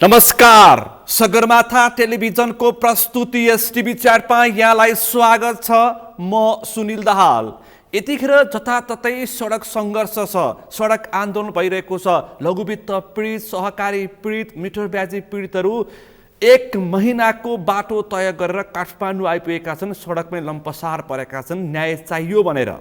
नमस्कार, सगरमाथा टेलिभिजनको प्रस्तुति एसटिभी च्याटमा यहाँलाई स्वागत छ। म सुनिल दाहाल। यतिखेर जताततै सडक सङ्घर्ष छ, सडक आन्दोलन भइरहेको छ। लघुवित्त पीडित, सहकारी पीडित, मिटर ब्याजी पीडितहरू 1 महिनाको बाटो तय गरेर काठमाडौँ आइपुगेका छन्। सडकमै लम्पसार परेका छन् न्याय चाहियो भनेर।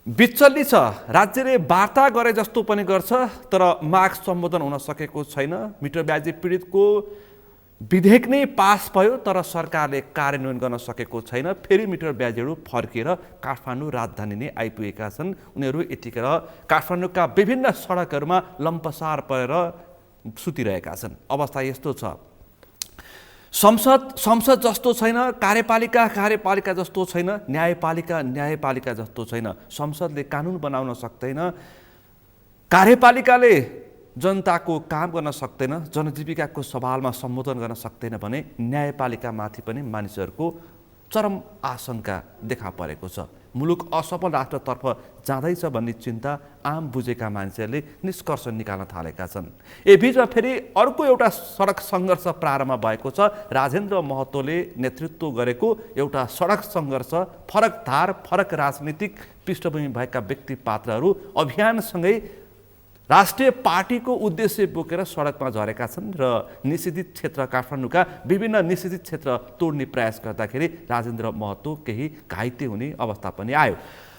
बिचल्ली छ, राज्यले वार्ता गरे जस्तो पनि गर्छ तर माग सम्बोधन हुन सकेको छैन। मिटर ब्याजी पीडितको विधेयक नै पास भयो तर सरकारले कार्यान्वयन गर्न सकेको छैन। फेरि मिटर ब्याजीहरू फर्किएर काठमाडौँ राजधानी नै आइपुगेका छन्। उनीहरू यतिखेर काठमाडौँका विभिन्न सडकहरूमा लम्पसार परेर सुतिरहेका छन्। अवस्था यस्तो छ, संसद जस्तो छैन, कार्यपालिका जस्तो छैन, न्यायपालिका जस्तो छैन। संसदले कानुन बनाउन सक्दैन, कार्यपालिकाले जनताको काम गर्न सक्दैन, जनजीविकाको सवालमा सम्बोधन गर्न सक्दैन भने न्यायपालिकामाथि पनि मानिसहरूको चरम आशंका देखा परेको छ। मुलुक असफल राष्ट्रतर्फ जाँदैछ भन्ने चिन्ता आम बुझेका मान्छेहरूले निष्कर्ष निकाल्न थालेका छन्। बीचमा फेरि अर्को एउटा सडक सङ्घर्ष प्रारम्भ भएको छ। राजेन्द्र महतोले नेतृत्व गरेको एउटा सडक सङ्घर्ष, फरक धार, फरक राजनीतिक पृष्ठभूमि भएका व्यक्ति पात्रहरू अभियानसँगै राष्ट्रिय पार्टीको उद्देश्य बोकेर सडकमा झरेका छन् र निषेधित क्षेत्र, काठमाडौँका विभिन्न निषेधित क्षेत्र तोड्ने प्रयास गर्दाखेरि राजेन्द्र महतो केही घाइते हुने अवस्था पनि आयो।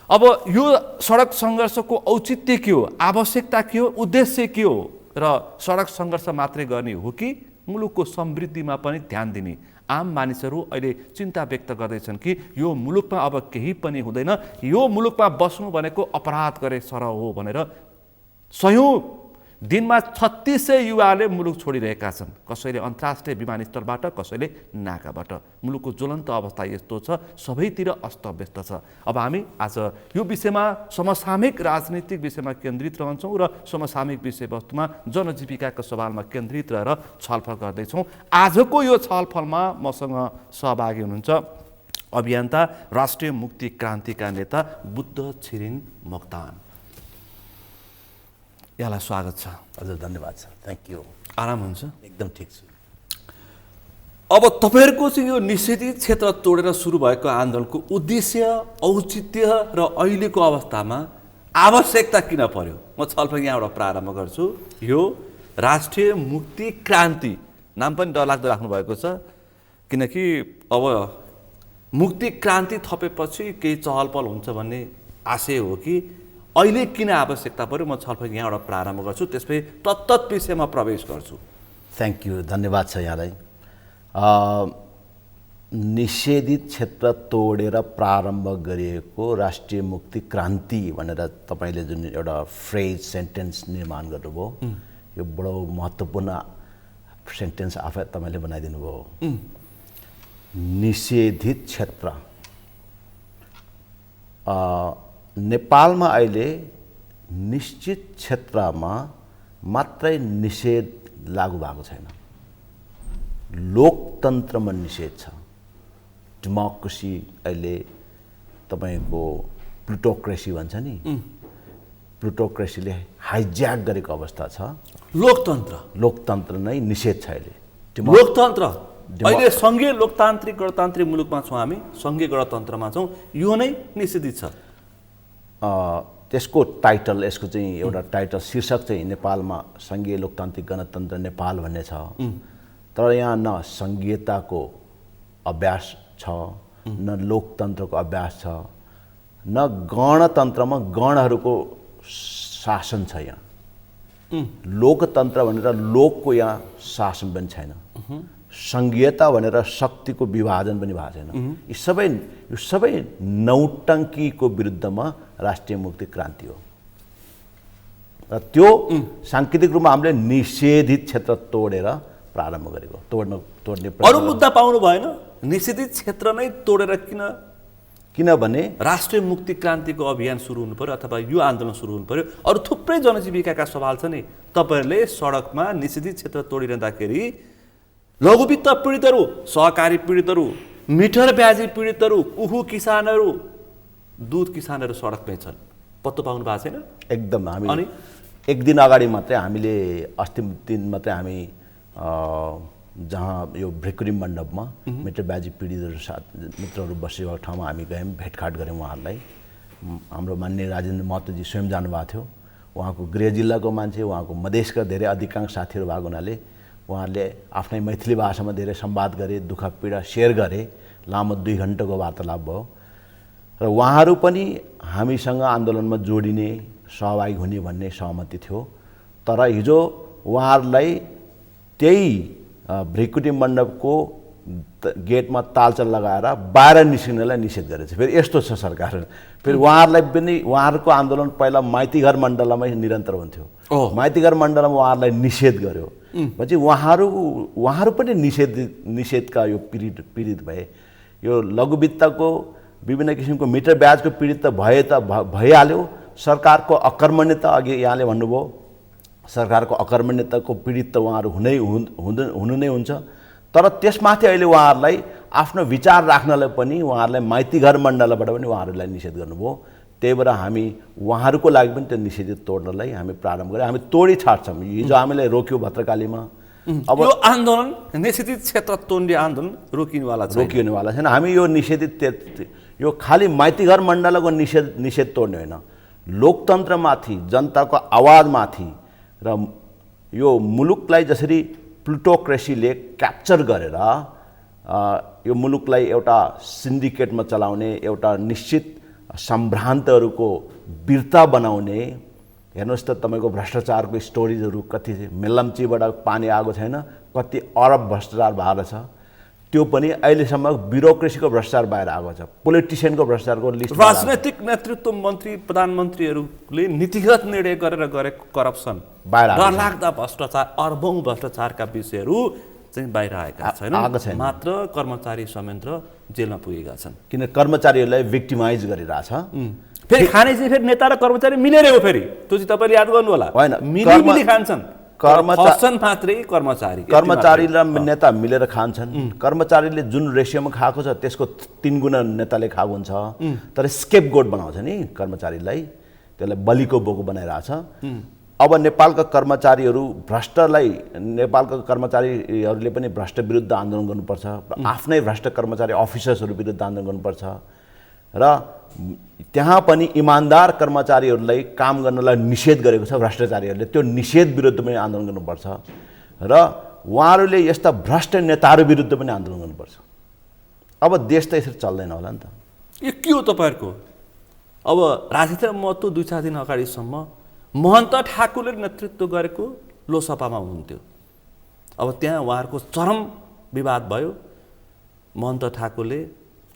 अब यो सडक सङ्घर्षको औचित्य के हो, आवश्यकता के हो, उद्देश्य के हो र सडक सङ्घर्ष मात्रै गर्ने हो कि मुलुकको समृद्धिमा पनि ध्यान दिने? आम मानिसहरू अहिले चिन्ता व्यक्त गर्दैछन् कि यो मुलुकमा अब केही पनि हुँदैन, यो मुलुकमा बस्नु भनेको अपराध गरे सरह हो भनेर सयौं दिनमा 3600 युवाले मुलुक छोडिरहेका छन्। कसैले अन्तर्राष्ट्रिय विमानस्थलबाट, कसैले नाकाबाट। मुलुकको ज्वलन्त अवस्था यस्तो छ, सबैतिर अस्तव्यस्त छ। अब हामी आज यो विषयमा समसामयिक राजनीतिक विषयमा केन्द्रित रहन्छौँ र समसामयिक विषयवस्तुमा जनजीविकाको सवालमा केन्द्रित रहेर छलफल गर्दैछौँ। आजको यो छलफलमा मसँग सहभागी हुनुहुन्छ अभियन्ता, राष्ट्रिय मुक्ति क्रान्तिका नेता बुद्ध छिरिङ मोक्तान। यहाँलाई स्वागत छ। हजुर, धन्यवाद छ। Thank you. आराम हुन्छ? एकदम ठिक छु। अब तपाईँहरूको चाहिँ यो निषेधित क्षेत्र तोडेर सुरु भएको आन्दोलनको उद्देश्य, औचित्य र अहिलेको अवस्थामा आवश्यकता किन पर्यो? म छलफल यहाँबाट प्रारम्भ गर्छु। यो राष्ट्रिय मुक्ति क्रान्ति नाम पनि डरलाग्दो राख्नु भएको छ, किनकि अब मुक्ति क्रान्ति थपेपछि केही चहलपहल हुन्छ भन्ने आशय हो कि अहिले किन आवश्यकता पर्यो? म छलफल यहाँबाट प्रारम्भ गर्छु, त्यसपछि तत्त विषयमा प्रवेश गर्छु। थ्याङ्क यू, धन्यवाद छ यहाँलाई। निषेधित क्षेत्र तोडेर प्रारम्भ गरिएको राष्ट्रिय मुक्ति क्रान्ति भनेर तपाईँले जुन एउटा फ्रेज, सेन्टेन्स निर्माण गर्नुभयो, यो बडो महत्त्वपूर्ण सेन्टेन्स आफै तपाईँले बनाइदिनु भयो। निषेधित क्षेत्र, नेपालमा अहिले निश्चित क्षेत्रमा मात्रै निषेध लागू भएको छैन, लोकतन्त्रमा निषेध छ। डेमोक्रेसी अहिले तपाईँको प्लुटोक्रेसी भन्छ नि, प्लुटोक्रेसीले हाइज्याक गरेको अवस्था छ। लोकतन्त्र नै निषेध छ अहिले। लोकतन्त्र अहिले सङ्घीय लोकतान्त्रिक गणतान्त्रिक मुलुकमा छौँ हामी, सङ्घीय गणतन्त्रमा छौँ, यो नै निषेधित छ। त्यसको टाइटल, यसको चाहिँ एउटा टाइटल, शीर्षक चाहिँ नेपालमा सङ्घीय लोकतान्त्रिक गणतन्त्र नेपाल भन्ने छ। तर यहाँ न सङ्घीयताको अभ्यास छ, न लोकतन्त्रको अभ्यास छ, न गणतन्त्रमा गणहरूको शासन छ। यहाँ लोकतन्त्र भनेर लोकको यहाँ शासन पनि छैन, सङ्घीयता भनेर शक्तिको विभाजन पनि भएको छैन। यो सबै नौटङ्कीको विरुद्धमा राष्ट्रिय मुक्ति क्रान्ति हो। र त्यो साङ्केतिक रूपमा हामीले निषेधित क्षेत्र तोडेर प्रारम्भ गरेको। तोड्ने अरू मुद्दा पाउनु भएन? निषेधित क्षेत्र नै तोडेर किनभने राष्ट्रिय मुक्ति क्रान्तिको अभियान सुरु हुनु पर्यो अथवा यो आन्दोलन सुरु हुनु पर्यो? अरू थुप्रै जनजीविकाका सवाल छ नि। तपाईँहरूले सडकमा निषेधित क्षेत्र तोडिरहँदाखेरि लघुवित्त पीडितहरू, सहकारी पीडितहरू, मिटर ब्याजी पीडितहरू, उखु किसानहरू, दुध किसानहरू सडकमै छन्। पत्तो पाउनु भएको छैन? एकदम। हामी एक दिन अगाडि मात्रै, हामीले अस्तिम दिन मात्रै हामी जहाँ यो भ्रिकुरी मण्डपमा मित्रबाजी पीडितहरू साथ मित्रहरू बसेको ठाउँमा हामी गयौँ, भेटघाट गऱ्यौँ उहाँहरूलाई। हाम्रो माननीय राजेन्द्र महतोजी स्वयं जानुभएको थियो। उहाँको गृह जिल्लाको मान्छे, उहाँको मधेसका धेरै अधिकांश साथीहरू भएको हुनाले उहाँहरूले आफ्नै मैथिली भाषामा धेरै संवाद गरे, दुःख पीडा सेयर गरे। लामो 2 घण्टाको वार्तालाप भयो र उहाँहरू पनि हामीसँग आन्दोलनमा जोडिने, सहभागी हुने भन्ने सहमति थियो। तर हिजो उहाँहरूलाई त्यही भ्रिकुटी मण्डपको गेटमा तालचाल लगाएर बाहिर निस्किनलाई निषेध गरेछ। फेरि यस्तो छ सरकार, फेरि उहाँहरूलाई पनि उहाँहरूको आन्दोलन पहिला माइतीघर मण्डलमै निरन्तर हुन्थ्यो, माइतीघर मण्डलमा उहाँहरूलाई निषेध गर्यो भनेपछि उहाँहरू पनि निषेधका यो पीडित भए। यो लघुवित्तको विभिन्न किसिमको मिटर ब्याजको पीडित त भइहाल्यो। सरकारको अकर्मण्यता, अघि यहाँले भन्नुभयो सरकारको अकर्मण्यताको पीडित त उहाँहरू हुनु नै हुन्छ। तर त्यसमाथि अहिले उहाँहरूलाई आफ्नो विचार राख्नलाई पनि उहाँहरूलाई माइतीघर मण्डलबाट पनि उहाँहरूलाई निषेध गर्नुभयो। त्यही भएर हामी उहाँहरूको लागि पनि त्यो निषेध तोड्नलाई हामी प्रारम्भ गऱ्यौँ। हामी तोडी छाड्छौँ। हिजो हामीलाई रोक्यो भद्रकालीमा। अब यो आन्दोलन निषेधित क्षेत्र तोड्ने आन्दोलन रोकिनेवाला छैन। हामी यो निषेधित, यो खालि माइतीघर मण्डलको निषेध तोड्ने होइन, लोकतन्त्रमाथि, जनताको आवाजमाथि र यो मुलुकलाई जसरी प्लुटोक्रेसीले क्याप्चर गरेर यो मुलुकलाई एउटा सिन्डिकेटमा चलाउने, एउटा निश्चित सम्भ्रान्तहरूको वीरता बनाउने। हेर्नुहोस् त तपाईँको भ्रष्टाचारको स्टोरिजहरू कति, मेलम्चीबाट पानी आएको छैन, कति अरब भ्रष्टाचार भएको छ। त्यो पनि अहिलेसम्म ब्युरोक्रेसीको भ्रष्टाचार बाहिर आएको छ, पोलिटिसियनको भ्रष्टाचारको लिस्ट। राजनैतिक नेतृत्व मन्त्री प्रधानमन्त्रीहरूले नीतिगत निर्णय गरेर गरेको करप्सन, डरलाग्दा भ्रष्टाचार, अरबौँ भ्रष्टाचारका विषयहरू चाहिँ बाहिर आएका छैनन्। मात्र कर्मचारी संयन्त्र जेलमा पुगेका छन्। किन कर्मचारीहरूलाई भिक्टिमाइज गरिरहेछ। फेरि खाने चाहिँ फेरि नेता र कर्मचारी मिलेर हो। फेरि त्यो चाहिँ तपाईँले याद गर्नु होला, होइन मिली खान्छन्। कर्मचारी र नेता मिलेर खान्छन्। कर्मचारीले जुन रेसियोमा खाएको छ त्यसको 3 गुणा नेताले खाएको हुन्छ। तर स्केप गोट बनाउँछ नि कर्मचारीलाई, त्यसलाई बलिको बोको बनाइरहेछ। अब नेपालका कर्मचारीहरू भ्रष्टलाई, नेपालका कर्मचारीहरूले पनि भ्रष्ट विरुद्ध आन्दोलन गर्नुपर्छ। आफ्नै भ्रष्ट कर्मचारी अफिसर्सहरू विरुद्ध आन्दोलन गर्नुपर्छ र त्यहाँ पनि इमान्दार कर्मचारीहरूलाई काम गर्नलाई निषेध गरेको छ भ्रष्टाचारीहरूले। त्यो निषेध विरुद्ध पनि आन्दोलन गर्नुपर्छ र उहाँहरूले यस्ता भ्रष्ट नेताहरू विरुद्ध पनि आन्दोलन गर्नुपर्छ। अब देश त यसरी चल्दैन होला नि त। यो के हो तपाईँहरूको? अब राजेन्द्र महतो 2-4 दिन अगाडिसम्म महन्त ठाकुरले नेतृत्व गरेको लोकसभामा हुनुहुन्थ्यो। अब त्यहाँ उहाँहरूको चरम विवाद भयो। महन्त ठाकुरले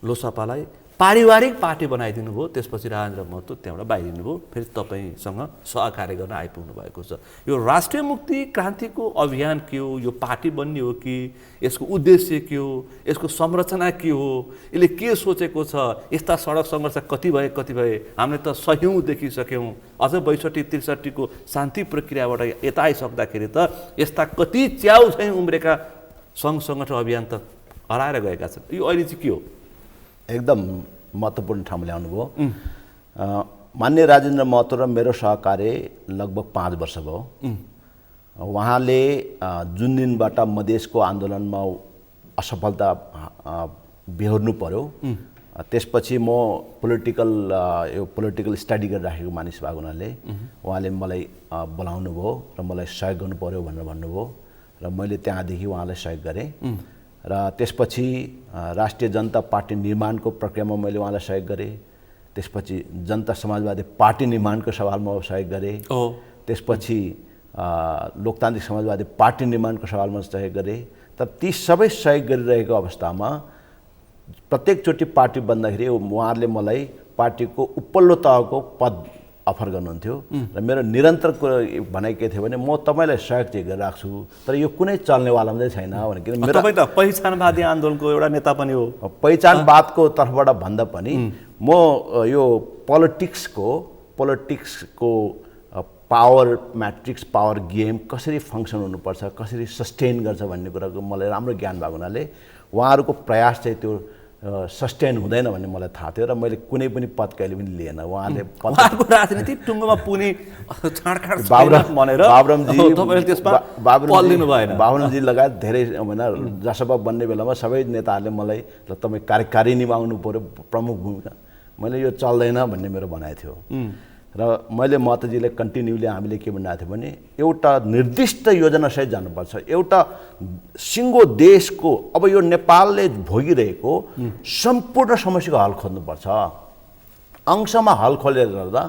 लोकसभालाई पारिवारिक पार्टी बनाइदिनु भयो। त्यसपछि राजेन्द्र महतो त्यहाँबाट बाहिरिनु भयो। फेरि तपाईँसँग सहकार्य गर्न आइपुग्नु भएको छ। यो राष्ट्रिय मुक्ति क्रान्तिको अभियान के हो? यो पार्टी बन्ने हो कि यसको उद्देश्य के हो? यसको संरचना के हो? यसले के सोचेको छ? यस्ता सडक सङ्घर्ष कति भए? हामीले त सयौँ देखिसक्यौँ। अझ 62-63 को शान्ति प्रक्रियाबाट यता आइसक्दाखेरि त यस्ता कति च्याउ चाहिँ उम्रेका सङ्घ सङ्गठन अभियान त हराएर गएका छन्। यो अहिले चाहिँ के हो? एकदम महत्त्वपूर्ण ठाउँमा ल्याउनु भयो। माननीय राजेन्द्र महतो र मेरो सहकार्य लगभग 5 वर्ष भयो। उहाँले जुन दिनबाट मधेसको आन्दोलनमा असफलता बेहोर्नु पर्यो, त्यसपछि म पोलिटिकल स्टडी गरिराखेको मानिस भएको हुनाले उहाँले मलाई बोलाउनु भयो र मलाई सहयोग गर्नु पर्यो भनेर भन्नुभयो र मैले त्यहाँदेखि उहाँलाई सहयोग गरेँ। र त्यसपछि राष्ट्रिय जनता पार्टी निर्माणको प्रक्रियामा मैले उहाँलाई सहयोग गरेँ। त्यसपछि जनता समाजवादी पार्टी निर्माणको सवालमा सहयोग गरेँ। त्यसपछि लोकतान्त्रिक समाजवादी पार्टी निर्माणको सवालमा सहयोग गरेँ। तर ती सबै सहयोग गरिरहेको अवस्थामा प्रत्येकचोटि पार्टी बन्दाखेरि उहाँहरूले मलाई पार्टीको उपल्लो तहको पद अफर गर्नुहुन्थ्यो र मेरो निरन्तर भनाइ के थियो भने म तपाईँलाई सहयोग चाहिँ गरिराख्छु, तर यो कुनै चल्नेवाला चाहिँ छैन भने। किन मेरो तपाईँ त पहिचानवादी आन्दोलनको एउटा नेता पनि हो। पहिचानवादको तर्फबाट भन्दा पनि म यो पोलिटिक्सको पावर म्याट्रिक्स, पावर गेम कसरी फङ्सन हुनुपर्छ, कसरी सस्टेन गर्छ भन्ने कुराको मलाई राम्रो ज्ञान भएको हुनाले उहाँहरूको प्रयास चाहिँ त्यो सस्टेन हुँदैन भन्ने मलाई थाहा थियो र मैले कुनै पनि पद कहिले पनि लिएन। उहाँले उहाँको राजनीति टुङ्गोमा पुग्ने छाँडखाँड भनेर बाबुरामजी तपाईले त्यसमा पल्दिनु भएन। बाबुरामजी लगायत धेरै होइन जसपा बन्ने बेलामा सबै नेताहरूले मलाई ल तपाईँ कार्यकारी निभाउनु पर्यो प्रमुख भूमिका, मैले यो चल्दैन भन्ने मेरो भनाइ थियो। र मैले महतोजीले कन्टिन्युली हामीले के भनिरहेको थियो भने एउटा निर्दिष्ट योजनासहित जानुपर्छ, एउटा सिङ्गो देशको अब यो नेपालले भोगिरहेको सम्पूर्ण समस्याको हल खोज्नुपर्छ। अंशमा हल खोलेर गर्दा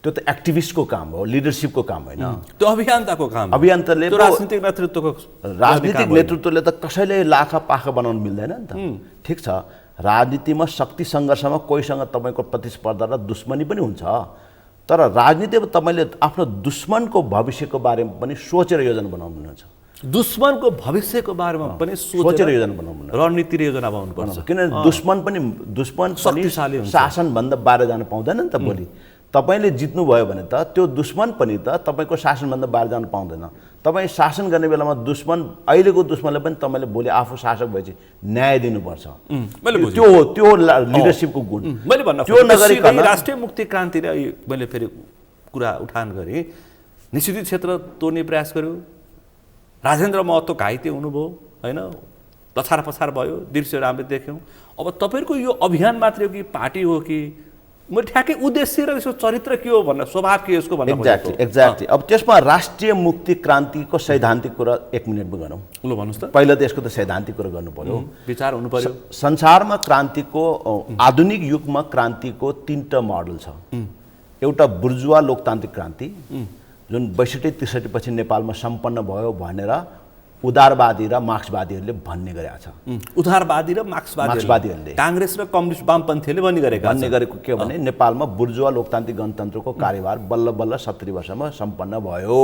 त्यो त एक्टिभिस्टको काम हो, लिडरसिपको काम होइन, त्यो अभियन्ताको काम हो। अभियन्ताले राजनीतिक नेतृत्वले त कसैले लाखा पाखा बनाउनु मिल्दैन नि त। ठिक छ, राजनीतिमा शक्ति सङ्घर्षमा कोहीसँग तपाईँको प्रतिस्पर्धा र दुश्मनी पनि हुन्छ, तर राजनीतिमा तपाईँले आफ्नो दुश्मनको भविष्यको बारेमा पनि सोचेर योजना बनाउनुहुन्छ। दुश्मनको भविष्यको बारेमा पनि सोचेर योजना बनाउनु, रणनीति र योजना बनाउनुपर्छ। किनभने दुश्मन शक्तिशाली हुन्छ, शासनभन्दा बाहिर जान पाउँदैन नि त। भोलि तपाईँले जित्नुभयो भने त त्यो दुश्मन पनि त तपाईँको शासनभन्दा बाहिर जान पाउँदैन। तपाईँ शासन गर्ने बेलामा दुश्मन, अहिलेको दुश्मनले पनि तपाईँले भोलि आफू शासक भएपछि न्याय दिनुपर्छ। त्यो हो लिडरसिपको गुण। मैले भन्न त्यो नगरिकन राष्ट्रिय मुक्ति क्रान्ति र मैले फेरि कुरा उठान गरेँ, निषेधित क्षेत्र तोड्ने प्रयास गर्यो, राजेन्द्र महतो घाइते हुनुभयो होइन, लछार पछार भयो, दृश्यहरू हामीले देख्यौँ। अब तपाईँहरूको यो अभियान मात्रै हो कि पार्टी हो कि मैले ठ्याक्कै उद्देश्य र यसको चरित्र के हो भन्ने, स्वभाव के यसको भन्ने? एक्ज्याक्टली। अब त्यसमा राष्ट्रिय मुक्ति क्रान्तिको सैद्धान्तिक कुरा 1 मिनटमा गरौँ। ल भन्नुहोस् त। पहिला त यसको त सैद्धान्तिक कुरा गर्नु पर्यो, विचार हुनु पर्यो। संसारमा क्रान्तिको आधुनिक युगमा क्रान्तिको 3टा मोडल छ। एउटा बुर्जुवा लोकतान्त्रिक क्रान्ति जुन 62-63 पछि नेपालमा सम्पन्न भयो भनेर उदारवादी र मार्क्सवादीहरूले भन्ने गरेका छ। उदारवादी र मार्क्सवादीहरूले, काङ्ग्रेस र कम्युनिस्ट वामपन्थीहरूले भन्ने गरेको के भने नेपालमा बुर्जुवा लोकतान्त्रिक गणतन्त्रको कार्यभार बल्ल बल्ल 70 वर्षमा सम्पन्न भयो।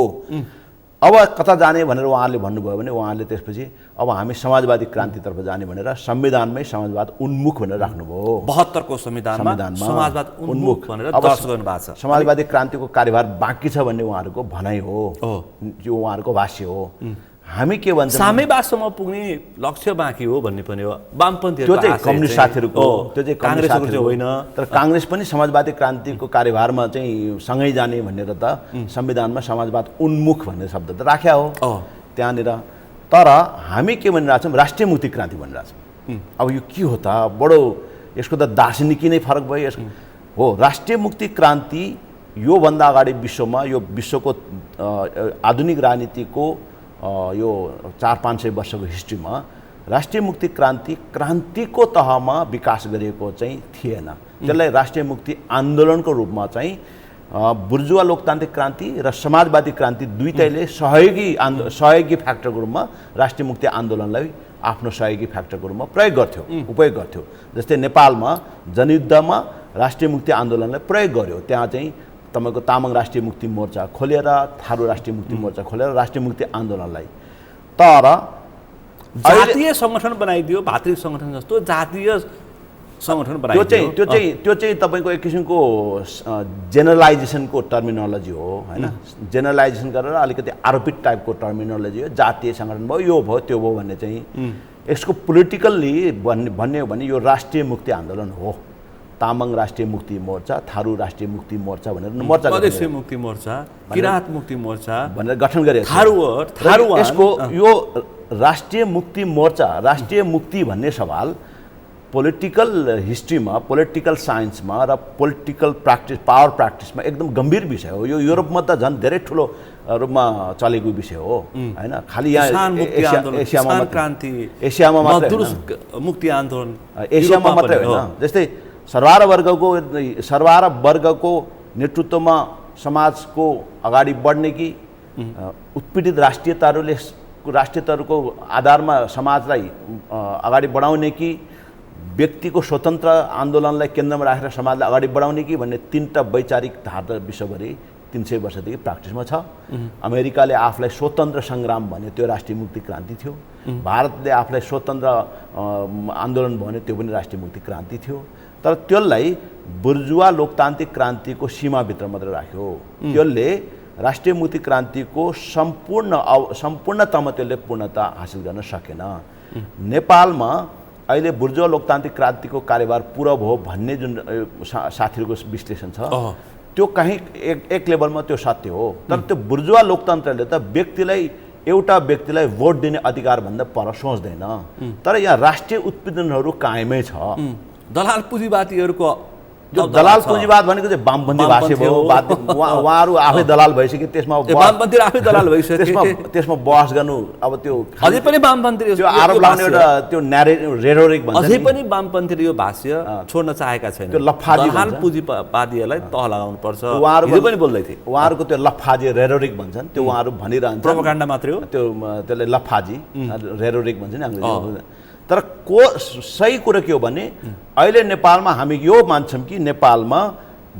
अब कता जाने भनेर उहाँहरूले भन्नुभयो भने उहाँहरूले त्यसपछि अब हामी समाजवादी क्रान्तितर्फ जाने भनेर संविधानमै समाजवाद उन्मुख भनेर राख्नुभयो। 72 को संविधानमा समाजवाद उन्मुख भनेर दर्ज गर्नुभएको छ। समाजवादी क्रान्तिको कार्यभार बाँकी छ भन्ने उहाँहरूको भनाइ हो, यो उहाँहरूको भाष्य हो। हामी के भन्छौँ, साम्यवादसम्म पुग्ने लक्ष्य बाँकी हो भन्ने पनि हो वामपन्थीहरुको, त्यो चाहिँ कम्युनिस्ट साथीहरुको, त्यो चाहिँ काङ्ग्रेसको चाहिँ होइन। तर काङ्ग्रेस पनि समाजवादी क्रान्तिको कार्यभारमा चाहिँ सँगै जाने भनेर त संविधानमा समाजवाद उन्मुख भन्ने शब्द त राख्या हो त्यहाँनिर। तर हामी के भनिरहेको छौँ, राष्ट्रिय मुक्ति क्रान्ति भनिरहेको छौँ। अब यो के हो त, बडो यसको त दार्शनिकी नै फरक भयो। यसको हो राष्ट्रिय मुक्ति क्रान्ति योभन्दा अगाडि विश्वमा, यो विश्वको आधुनिक राजनीतिको यो 400-500 वर्षको हिस्ट्रीमा राष्ट्रिय मुक्ति क्रान्तिको तहमा विकास गरिएको चाहिँ थिएन। त्यसलाई राष्ट्रिय मुक्ति आन्दोलनको रूपमा चाहिँ बुर्जुवा लोकतान्त्रिक क्रान्ति र समाजवादी क्रान्ति दुईटैले सहयोगी फ्याक्टरको रूपमा राष्ट्रिय मुक्ति आन्दोलनलाई आफ्नो सहयोगी फ्याक्टरको रूपमा उपयोग गर्थ्यो। जस्तै नेपालमा जनयुद्धमा राष्ट्रिय मुक्ति आन्दोलनलाई प्रयोग गर्यो। त्यहाँ चाहिँ तपाईँको तामाङ राष्ट्रिय मुक्ति मोर्चा खोलेर, थारू राष्ट्रिय मुक्ति मोर्चा खोलेर राष्ट्रिय मुक्ति आन्दोलनलाई, तर जातीय सङ्गठन बनाइदियो, भातृ सङ्गठन जस्तो जातीय सङ्गठन बनाइदियो। त्यो चाहिँ तपाईँको एक किसिमको जेनरलाइजेसनको टर्मिनोलोजी हो होइन। जेनरलाइजेसन गरेर अलिकति आरोपित टाइपको टर्मिनोलोजी हो। जातीय सङ्गठन भयो, यो भयो त्यो भयो भन्ने चाहिँ यसको पोलिटिकल्ली भन्ने हो भने यो राष्ट्रिय मुक्ति आन्दोलन हो। तामाङ राष्ट्रिय मुक्ति मोर्चा, थारू राष्ट्रिय मुक्ति मोर्चा भनेर मोर्चा, प्रदेशीय मुक्ति मोर्चा, किराँत मुक्ति मोर्चा भनेर गठन गरेको थारू। यसको यो राष्ट्रिय मुक्ति मोर्चा, राष्ट्रिय मुक्ति भन्ने सवाल पोलिटिकल हिस्ट्रीमा, पोलिटिकल साइन्समा र पोलिटिकल प्र्याक्टिस, पावर प्र्याक्टिसमा एकदम गम्भीर विषय हो। यो युरोपमा त झन् धेरै ठुलो रूपमा चलेको विषय हो होइन। खालि यहाँ एसियामा मात्रै मुक्ति आन्दोलन एसियामा मात्रै होइन। जस्तै सर्वहारा वर्गको नेतृत्वमा समाजको अगाडि बढ्ने कि उत्पीडित राष्ट्रियताहरूको आधारमा समाजलाई अगाडि बढाउने कि व्यक्तिको स्वतन्त्र आन्दोलनलाई केन्द्रमा राखेर समाजलाई अगाडि बढाउने कि भन्ने 3टा वैचारिक धारणा विश्वभरि 300 वर्षदेखि प्र्याक्टिसमा छ। अमेरिकाले आफूलाई स्वतन्त्र सङ्ग्राम भन्यो, त्यो राष्ट्रिय मुक्ति क्रान्ति थियो। भारतले आफूलाई स्वतन्त्र आन्दोलन भन्यो, त्यो पनि राष्ट्रिय मुक्ति क्रान्ति थियो। तर त्यसलाई बुर्जुवा लोकतान्त्रिक क्रान्तिको सीमाभित्र मात्र राख्यो। त्यसले राष्ट्रिय मुक्ति क्रान्तिको सम्पूर्णतामा त्यसले पूर्णता हासिल गर्न सकेन। नेपालमा अहिले बुर्जुवा लोकतान्त्रिक क्रान्तिको कार्यभार पुरा भयो भन्ने जुन साथीहरूको विश्लेषण छ त्यो कहीँ एक लेभलमा त्यो सत्य हो। तर त्यो बुर्जुवा लोकतन्त्रले त एउटा व्यक्तिलाई भोट दिने अधिकार भन्दा पर सोच्दैन। तर यहाँ राष्ट्रिय उत्पीडनहरू कायमै छ। दलाल पुँजीवादीहरूको दलाल पुँजीवाद भनेको चाहिँ वामपन्थी भाषा भयो। उहाँहरू आफै दलाल भइसके त्यसमा वामपन्थी आफै दलाल भइसके त्यसमा बहस गर्नु अब त्यो अझै पनि वामपन्थी त्यो आरोप लगाउने एउटा त्यो रेटोरिक भन्छ अझै पनि वामपन्थीले यो भाष्य छोड्न चाहेका छैनन्। त्यो लफाजी दलाल पुँजीवादीहरूलाई तह लगाउनु पर्छ उहाँहरू पनि बोल्दै थिए। उहाँहरूको त्यो लफाजी रेटोरिक भन्छन् त्यो उहाँहरू भनिरहन्छ प्रोपोगन्डा मात्रै हो त्यसले लफाजी रेटोरिक भन्छ नि अङ्ग्रेजीमा। तर सही कुरो के हो भने अहिले नेपालमा हामी यो मान्छौँ कि नेपालमा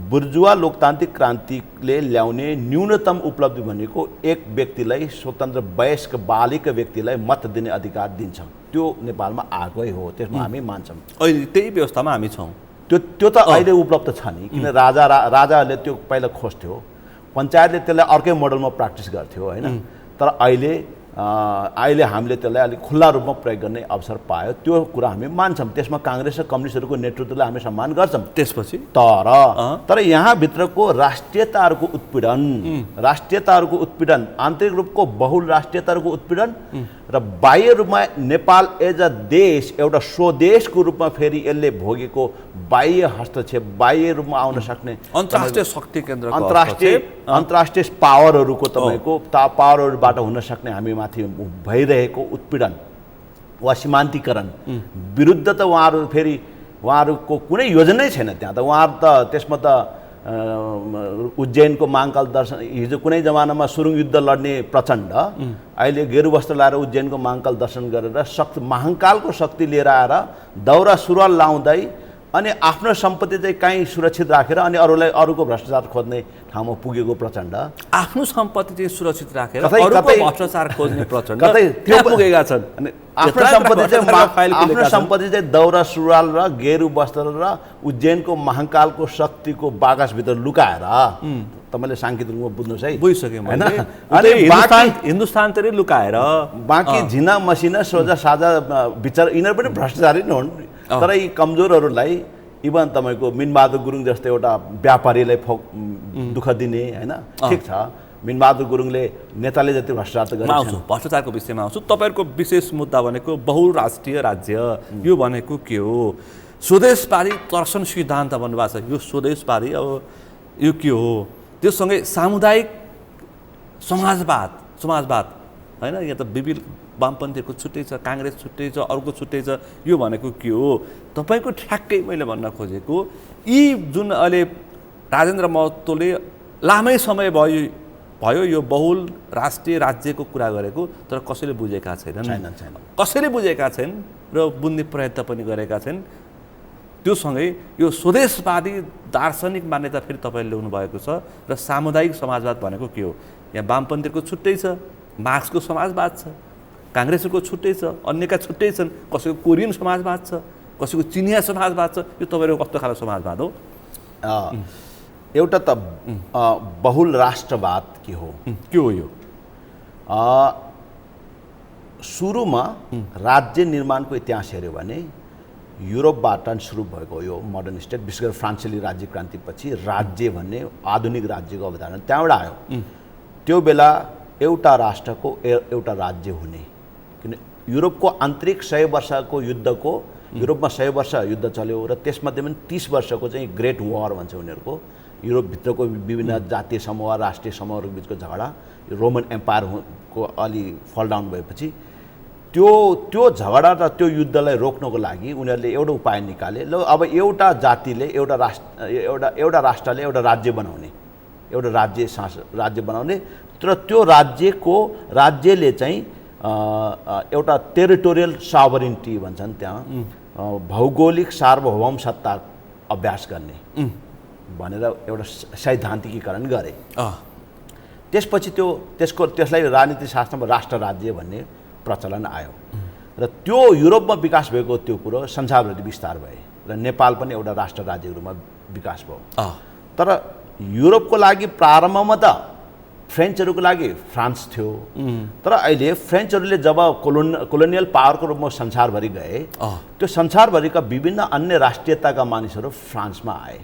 बुर्जुवा लोकतान्त्रिक क्रान्तिले ल्याउने न्यूनतम उपलब्धि भनेको एक व्यक्तिलाई स्वतन्त्र वयस्क बालिक व्यक्तिलाई मत दिने अधिकार दिन्छ। त्यो नेपालमा आएकै हो, त्यसमा हामी मान्छौँ। अहिले त्यही व्यवस्थामा हामी छौँ। त्यो त अहिले उपलब्ध छ नि, किन राजाहरूले त्यो पहिला खोज्थ्यो, पञ्चायतले त्यसलाई अर्कै मोडलमा प्र्याक्टिस गर्थ्यो होइन। तर अहिले हामीले त्यसलाई अलिक खुल्ला रूपमा प्रयोग गर्ने अवसर पायो। त्यो कुरा हामी मान्छौँ, त्यसमा काङ्ग्रेस र कम्युनिस्टहरूको नेतृत्वलाई हामी सम्मान गर्छौँ। त्यसपछि तर यहाँभित्रको राष्ट्रियताहरूको उत्पीडन आन्तरिक रूपको बहुल राष्ट्रियताहरूको उत्पीडन र बाह्य रूपमा नेपाल एज अ देश एउटा स्वदेशको रूपमा फेरि यसले भोगेको बाह्य हस्तक्षेप, बाह्य रूपमा आउन सक्ने अन्तर्राष्ट्रिय शक्ति केन्द्र, अन्तर्राष्ट्रिय पावरहरूको तपाईँको पावरहरूबाट हुन सक्ने हामी माथि भइरहेको उत्पीडन वा सीमान्तीकरण विरुद्ध त उहाँहरूको कुनै योजनै छैन। त्यहाँ त उहाँहरू त त्यसमा त उज्जैनको महाकाल दर्शन, हिजो कुनै जमानामा सुरुङ युद्ध लड्ने प्रचण्ड अहिले गेरु वस्त्र लाएर उज्जैनको महाकाल दर्शन गरेर महाकालको शक्ति लिएर आएर दौरा सुरुवाल लाउँदै अनि आफ्नो सम्पत्ति चाहिँ कहीँ सुरक्षित राखेर अनि अरूको भ्रष्टाचार खोज्ने ठाउँमा पुगेको प्रचण्ड, आफ्नो सम्पत्ति चाहिँ सुरक्षित राखेर अरूको भ्रष्टाचार खोज्ने प्रचण्ड त्यहाँ पुगेका छन्। आफ्नो सम्पत्ति चाहिँ दौरा सुरुवाल र गेरु वस्त्र र उज्जैनको महाकालको शक्तिको बाकसभित्र लुकाएर तपाईँले साङ्केतिक रूपमा बुझ्नुहोस् है, बुझिसकेँ होइन। अनि हिन्दुस्तानतिर लुकाएर बाँकी झिना मसिना सोझा साझा विचार यिनीहरू पनि भ्रष्टाचारी नै हुन्। तर यी कमजोरहरूलाई इभन तपाईँको मिनबहादुर गुरुङ जस्तो एउटा व्यापारीलाई दुःख दिने होइन, ठिक छ, मिनबहादुर गुरुङले नेताले जति भ्रष्टाचार गरेको आउँछु, भ्रष्टाचारको विषयमा आउँछु। तपाईँहरूको विशेष मुद्दा भनेको बहुराष्ट्रिय राज्य, यो भनेको के हो? स्वदेशवादी दर्शन सिद्धान्त भन्नुभएको छ, यो स्वदेशवादी अब यो के हो? त्योसँगै सामुदायिक समाजवाद होइन, यहाँ त विभिन्न वामपन्थीहरूको छुट्टै छ, काङ्ग्रेस छुट्टै छ, अरूको छुट्टै छ, यो भनेको के हो? तपाईँको ठ्याक्कै मैले भन्न खोजेको यी जुन अहिले राजेन्द्र महतोले लामै समय भयो यो बहुल राष्ट्रिय राज्यको कुरा गरेको, तर कसैले बुझेका छैनन्, कसैले बुझेका छैन् र बुझ्ने प्रयत्न पनि गरेका छैन्। त्योसँगै यो स्वदेशवादी दार्शनिक मान्यता फेरि तपाईँले ल्याउनु भएको छ र सामुदायिक समाजवाद भनेको के हो? यहाँ वामपन्थीहरूको छुट्टै छ, मार्क्सको समाजवाद छ, काङ्ग्रेसको छुट्टै छ, अन्यका छुट्टै छन्, कसैको कोरियन समाजवाद छ, कसैको चिनिया समाजवाद छ। यो तपाईँको कस्तो खालको समाजवाद हो? एउटा त बहुल राष्ट्रवाद के हो यो? सुरुमा राज्य निर्माणको इतिहास हेऱ्यो भने युरोपबाट सुरु भएको यो मोडर्न स्टेट, विशेष गरी फ्रान्सेली राज्य क्रान्तिपछि राज्य भन्ने आधुनिक राज्यको अवधारणा त्यहाँबाट आयो। त्यो बेला एउटा राष्ट्रको एउटा राज्य हुने, किन युरोपको आन्तरिक 100 वर्षको युद्धको, युरोपमा 100 वर्ष युद्ध चल्यो र त्यसमध्ये पनि 30 वर्षको चाहिँ ग्रेट वार भन्छ उनीहरूको, युरोपभित्रको विभिन्न जातीय समूह राष्ट्रिय समूहहरूको बिचको झगडा, रोमन एम्पायरको अलि फलडाउन भएपछि त्यो झगडा र त्यो युद्धलाई रोक्नको लागि उनीहरूले एउटा उपाय निकाले, ल अब एउटा जातिले एउटा राष्ट्रले एउटा राज्य बनाउने, एउटा राज्य बनाउने, तर त्यो राज्यले चाहिँ एउटा टेरिटोरियल साभरिन्टी भन्छन्, त्यहाँ भौगोलिक सार्वभौम सत्ता अभ्यास गर्ने भनेर एउटा सैद्धान्तिकीकरण गरे। त्यसपछि त्यसलाई राजनीति शास्त्रमा राष्ट्र राज्य भन्ने प्रचलन आयो र त्यो युरोपमा विकास भएको त्यो कुरो संसारभरि विस्तार भए र नेपाल पनि एउटा राष्ट्र राज्यको रूपमा विकास भयो। तर युरोपको लागि प्रारम्भमा त फ्रेन्चहरूको लागि फ्रान्स थियो। तर अहिले फ्रेन्चहरूले जब कोलोनियल पावरको रूपमा संसारभरि गए, त्यो संसारभरिका विभिन्न अन्य राष्ट्रियताका मानिसहरू फ्रान्समा आए।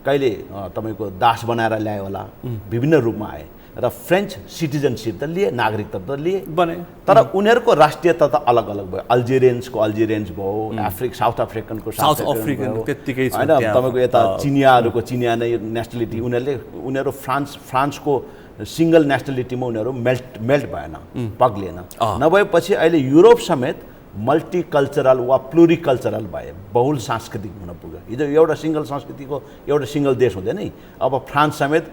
कहिले तपाईँको दास बनाएर ल्यायो होला, विभिन्न रूपमा आए र फ्रेन्च सिटिजनसिप त लिए, नागरिकता त लिए बने, तर उनीहरूको राष्ट्रियता त अलग अलग भयो। अल्जेरियन्सको अल्जेरियन्स भयो, साउथ अफ्रिकनको साउथ अफ्रिकन त्यत्तिकै छ हैन, तपाईँको यता चिनियाहरूको चिनिया नै नेसनलिटी, उनीहरू फ्रान्सको सिंगल नेसनलिटीमा उनीहरू मेल्ट भएन, पग्लिएन। नभएपछि अहिले युरोप समेत मल्टिकल्चरल वा प्लुरिकल्चरल भए, बहुल सांस्कृतिक हुन पुग्यो। हिजो एउटा सिंगल संस्कृतिको एउटा सिंगल देश हुँदैन नि, अब फ्रान्स समेत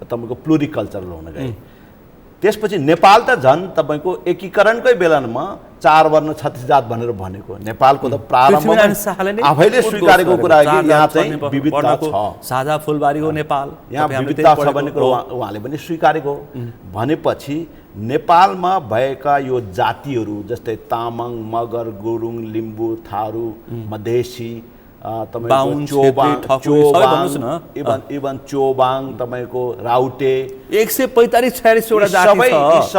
तपाईँको प्लुरिकल्चरल हुन गए। त्यसपछि नेपाल त झन् तपाईँको एकीकरणकै बेलामा 4 वर्ण 36 जात भनेर भनेको नेपालको त प्रारम्भमा आफैले स्वीकारेको कुरा हो कि यहाँ चाहिँ विविधता छ, साझा फुलबारी हो नेपाल, यहाँ विविधता छ भन्ने कुरा उहाँले पनि स्वीकारेको। भनेपछि नेपालमा भएका यो जातिहरू जस्तै तामाङ, मगर, गुरुङ, लिम्बू, थारू, मधेसी, इभन चोबाङ, तपाईँको राउटे, 145-46 वटा जाति छ।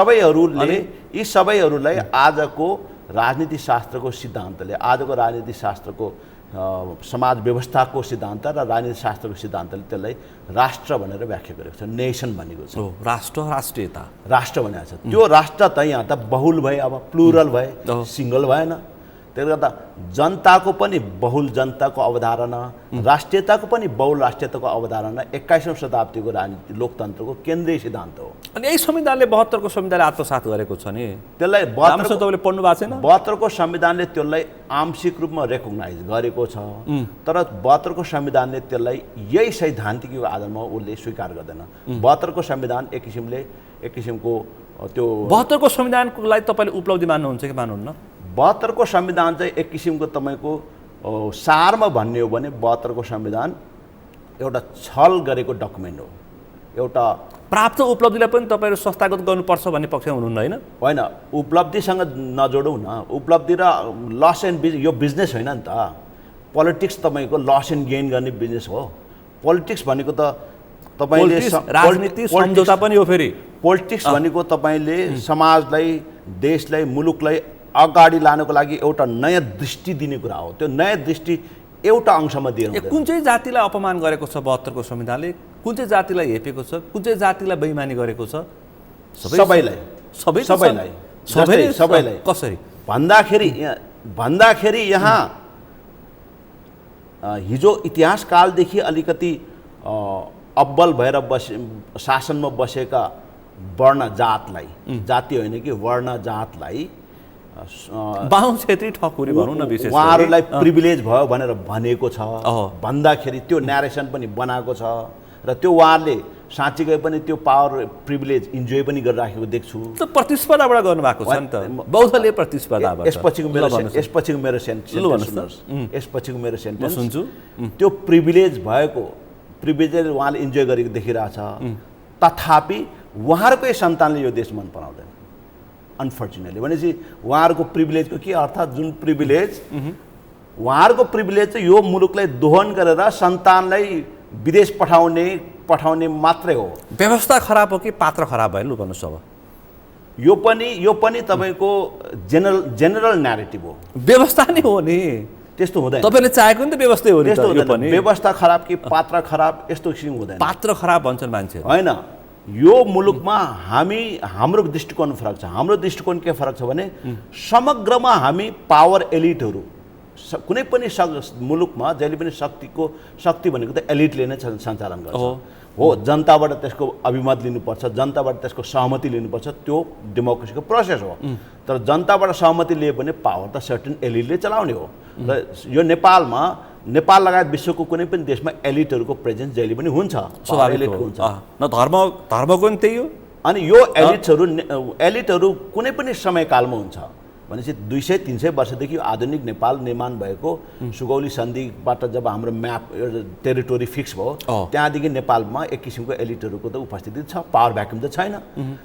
यी सबैहरूलाई आजको राजनीति शास्त्रको सिद्धान्तले, आजको राजनीति शास्त्रको समाज व्यवस्थाको सिद्धान्त र राजनीति शास्त्रको सिद्धान्तले त्यसलाई राष्ट्र भनेर व्याख्या गरेको छ। नेसन भनेको छ, राष्ट्रियता, राष्ट्र भनेको छ। त्यो राष्ट्र त यहाँ त बहुल भए, अब प्लुरल भए, सिङ्गल भएन। त्यसले गर्दा जनताको पनि बहुल जनताको अवधारणा, राष्ट्रियताको पनि बहुल राष्ट्रियताको अवधारणा 21औं शताब्दीको राजनीति लोकतन्त्रको केन्द्रीय सिद्धान्त हो। अनि यही संविधानले 72 को संविधानले आत्मसात गरेको छ नि। त्यसलाई तपाईँले पढ्नु भएको छैन? 72 को संविधानले त्यसलाई आंशिक रूपमा रेकग्नाइज गरेको छ, तर 72 को संविधानले त्यसलाई यही सैद्धान्तिक आधारमा उसले स्वीकार गर्दैन। 72 को संविधान एक किसिमको त्यो 72 को संविधानको लागि तपाईँले उपलब्धि मान्नुहुन्छ कि मान्नुहुन्न? 72 को संविधान चाहिँ एक किसिमको तपाईँको सारमा भन्ने हो भने 72 को संविधान एउटा छल गरेको डकुमेन्ट हो, एउटा प्राप्त उपलब्धिलाई पनि तपाईँहरू संस्थागत गर्नुपर्छ भन्ने पक्षमा हुनुहुन्न हैन? होइन, उपलब्धिसँग नजोडौँ न। उपलब्धि र लस एन्ड यो बिजनेस होइन नि त। पोलिटिक्स तपाईँको लस एन्ड गेन गर्ने बिजनेस हो। पोलिटिक्स भनेको त तपाईँले राजनीति सम्झौता पनि हो। फेरि पोलिटिक्स भनेको तपाईँले समाजलाई, देशलाई, मुलुकलाई अगाडि लानको लागि एउटा नयाँ दृष्टि दिने कुरा हो। त्यो नयाँ दृष्टि एउटा अंशमा दिएर कुन चाहिँ जातिलाई अपमान गरेको छ 72 को संविधानले, कुन चाहिँ जातिलाई हेपेको छ, कुन चाहिँ जातिलाई बेइमानी गरेको छ? सबैलाई कसरी भन्दाखेरि यहाँ हिजो इतिहास कालदेखि अलिकति अब्बल भएर शासनमा बसेका वर्ण जातलाई, जाति होइन कि वर्ण जातलाई, बाहुन क्षेत्री ठकुरी भनौँ न, विशेष उहाँहरूलाई प्रिभिलेज भयो भनेर भनेको छ भन्दाखेरि त्यो न्यारेसन पनि बनाएको छ र त्यो उहाँहरूले साँच्चीकै पनि त्यो पावर प्रिभिलेज इन्जोय पनि गरिराखेको देख्छु। त प्रतिस्पर्धाबाट गर्नुभएको छ नि त, बौद्धले प्रतिस्पर्धाबाट। यसपछिको मेरो सेन्टेन्स सुन्छु। त्यो प्रिभिलेज प्रिभिलेज उहाँले इन्जोय गरेको देखिरहेछ, तथापि उहाँहरूकै सन्तानले यो देश मन पराउँदैन अनफर्चुनेटली। भनेपछि उहाँहरूको प्रिभिलेजको के अर्थ? जुन प्रिभिलेज उहाँहरूको प्रिभिलेज चाहिँ यो मुलुकलाई दोहन गरेर सन्तानलाई विदेश पठाउने मात्रै हो। व्यवस्था खराब हो कि पात्र खराब भयो? लु भन्नुहोस् अब। यो पनि तपाईँको जेनरल न्यारेटिभ हो। व्यवस्था नै हो नि, त्यस्तो हुँदैन। तपाईँले चाहेको नि त व्यवस्थै हो नि त। यो पनि व्यवस्था खराब कि पात्र खराब यस्तो किसिम हुँदैन। पात्र खराब भन्छन् मान्छे होइन। यो मुलुकमा हाम्रो दृष्टिकोण फरक छ। हाम्रो दृष्टिकोण के फरक छ भने समग्रमा हामी पावर एलिटहरू, कुनै पनि मुलुकमा जहिले पनि शक्ति भनेको त एलिटले नै सञ्चालन गर्छ हो। जनताबाट त्यसको अभिमत लिनुपर्छ, जनताबाट त्यसको सहमति लिनुपर्छ, त्यो डेमोक्रेसीको प्रोसेस हो। तर जनताबाट सहमति लिए भने पावर त सर्टेन एलिटले चलाउने हो। र यो नेपाल लगायत विश्वको कुनै पनि देशमा एलिटहरूको प्रेजेन्स जहिले पनि हुन्छ, स्वाभाविक हुन्छ। न धर्मको नि त्यही हो। अनि यो एलिटहरू कुनै पनि समयकालमा हुन्छ। भनेपछि 200-300 वर्षदेखि आधुनिक नेपाल निर्माण भएको सुगौली सन्धिबाट जब हाम्रो म्याप टेरिटोरी फिक्स भयो, त्यहाँदेखि नेपालमा एक किसिमको एलिटहरूको त उपस्थिति छ, पावर भ्याक्युम त छैन।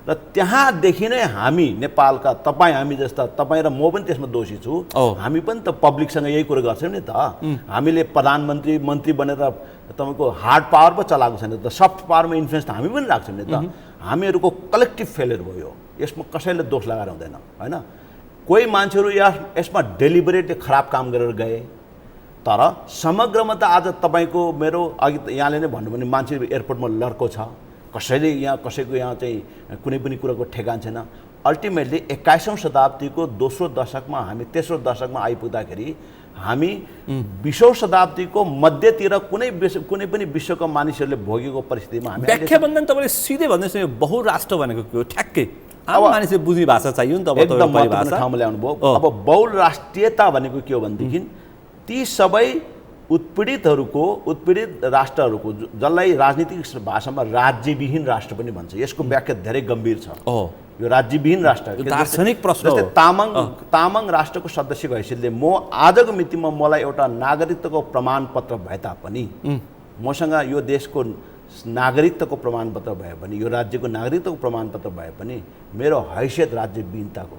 र त्यहाँदेखि नै हामी नेपालका, हामी जस्ता, तपाईँ र म पनि त्यसमा दोषी छु, हामी पनि त पब्लिकसँग यही कुरो गर्छौँ नि त। हामीले प्रधानमन्त्री मन्त्री बनेर तपाईँको हार्ड पावर पो चलाएको छैन त, सफ्ट पावरमा इन्फ्लुएन्स त हामी पनि राख्छौँ नि त। हामीहरूको कलेक्टिभ फेलियर भयो। यसमा कसैले दोष लगाएर हुँदैन हैन। कोही मान्छेहरू यसमा डेलिबरेटली खराब काम गरेर गए, तर समग्रमा त आज तपाईको मेरो अघि यहाँले नै भन्नु भने मान्छे एयरपोर्टमा लड्को छ, कसैले यहाँ कसैको यहाँ चाहिँ कुनै पनि कुराको ठेगान छैन। अल्टिमेटली 21औं शताब्दीको दोस्रो दशकमा हामी तेस्रो दशकमा आइपुग्दाखेरि हामी 20औं शताब्दीको मध्यतिर कुनै पनि विश्वका मानिसहरूले भोगेको परिस्थितिमा हामी व्याख्या भन्दैन तपाईले सिधै भन्दैछ यो बहुराष्ट्र भनेको के हो ठ्याक्कै आम मानिसले बुझ्ने भाषा चाहियो नि त। एकदम महत्त्वपूर्ण ठाउँमा ल्याउनु भयो। अब बहुराष्ट्रियता भनेको के हो भनेदेखि ती सबै उत्पीडित राष्ट्रहरूको जसलाई राजनीतिक भाषामा राज्यविहीन राष्ट्र पनि भन्छ, यसको व्याख्या धेरै गम्भीर छ। यो राज्यविहीन राष्ट्र दार्शनिक प्रश्न हो। तामाङ राष्ट्रको सदस्यको हैसियतले म आजको मितिमा मलाई एउटा नागरिकताको प्रमाणपत्र भए तापनि मसँग यो देशको नागरिकताको प्रमाणपत्र भए पनि यो राज्यको नागरिकताको प्रमाणपत्र भए पनि मेरो हैसियत राज्यविहीनताको।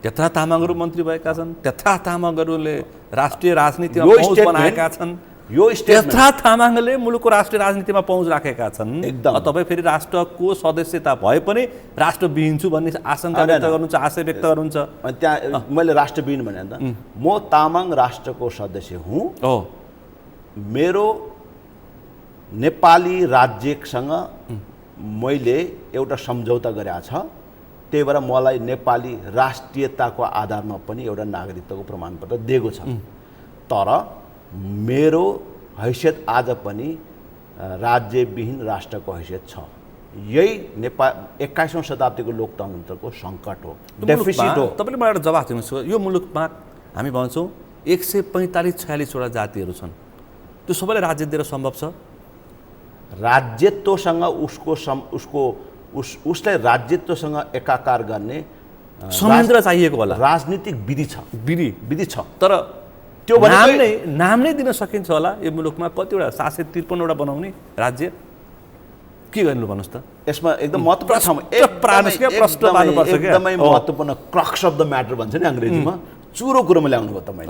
त्यत्रा तामाङहरू मन्त्री भएका छन्, त्यत्रा तामाङहरूले राष्ट्रिय राजनीतिमा पहुँच बनाएका छन्, यो त्यत्रा तामाङले मुलुकको राष्ट्रिय राजनीतिमा पहुँच राखेका छन्। एकदम तपाईँ फेरि राष्ट्रको सदस्यता भए पनि राष्ट्रविहीन छु भन्ने आशंका व्यक्त गर्नुहुन्छ, आशय व्यक्त गर्नुहुन्छ। त्यहाँ मैले राष्ट्रविहीन भने त म तामाङ राष्ट्रको सदस्य हुँ। मेरो नेपाली राज्यसँग मैले एउटा सम्झौता गरेको छ, त्यही भएर मलाई नेपाली राष्ट्रियताको आधारमा पनि एउटा नागरिकताको प्रमाणपत्र दिएको छ। तर मेरो हैसियत आज पनि राज्यविहीन राष्ट्रको हैसियत छ। यही नेपाल 21औं शताब्दीको लोकतन्त्रको सङ्कट हो, डेफिसिट हो। तपाईँले मलाई एउटा जवाफ दिनुहोस्। यो मुलुकमा हामी भन्छौँ 145-46 वटा जातिहरू छन्, त्यो सबैलाई राज्य दिएर सम्भव छ? राज्यत्वसँग उसलाई राज्यत्वसँग एकाकार गर्ने संयन्त्र चाहिएको होला, राजनीतिक विधि छ। तर त्यो नाम नै दिन सकिन्छ होला? यो मुलुकमा कतिवटा 753 वटा बनाउने राज्य के गर्नु भन्नुहोस् त? यसमा एकदम महत्त्वपूर्ण एकदमै महत्त्वपूर्ण क्रक्स अफ द म्याटर भन्छ नि अङ्ग्रेजीमा, चुरो कुरोमा ल्याउनु भयो तपाईँले,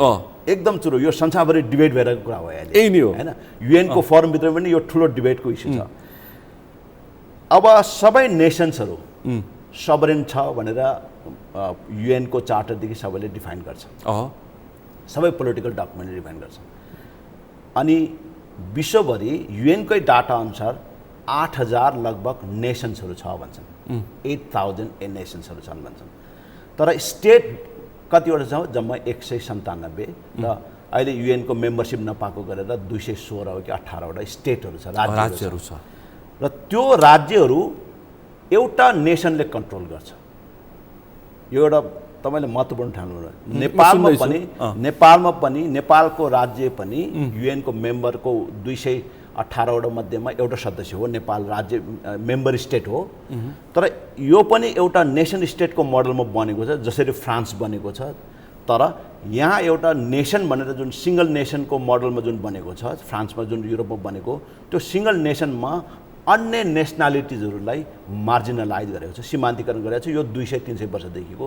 एकदम चुरो। यो संसारभरि डिबेट भइरहेको कुरा हो अहिले, यही नै हो हैन? युएनको फोरमभित्र पनि यो ठुलो डिबेटको इस्यु छ। अब सबै नेसन्सहरू सबरेन छ भनेर युएनको चार्टरदेखि सबैले डिफाइन गर्छ, सबै पोलिटिकल डकुमेन्टले डिफाइन गर्छ। अनि विश्वभरि युएनकै डाटा अनुसार 8000 लगभग नेसन्सहरू छ भन्छन्, 8000 नेसन्सहरू छन् भन्छन्। तर स्टेट कतिवटा छ? जम्मा 197 र अहिले युएनको मेम्बरसिप नपाएको गरेर 216 हो कि 18वटा स्टेटहरू छ, राज्यहरू छ। र त्यो राज्यहरू एउटा नेसनले कन्ट्रोल गर्छ। यो एउटा तपाईले महत्त्वपूर्ण ठान्नु। नेपालमा पनि नेपालको राज्य पनि युएनको मेम्बरको 218वटा मध्येमा एउटा सदस्य हो, नेपाल राज्य मेम्बर स्टेट हो। तर यो पनि एउटा नेसन स्टेटको मोडलमा बनेको छ, जसरी फ्रान्स बनेको छ। तर यहाँ एउटा नेसन भनेर जुन सिंगल नेसनको मोडलमा जुन बनेको छ फ्रान्समा, जुन युरोपमा बनेको, त्यो सिंगल नेसनमा अन्य नेसनालिटिजहरूलाई मार्जिनलाइज गरेको छ, सीमान्तीकरण गरेको छ। यो 200-300 वर्षदेखिको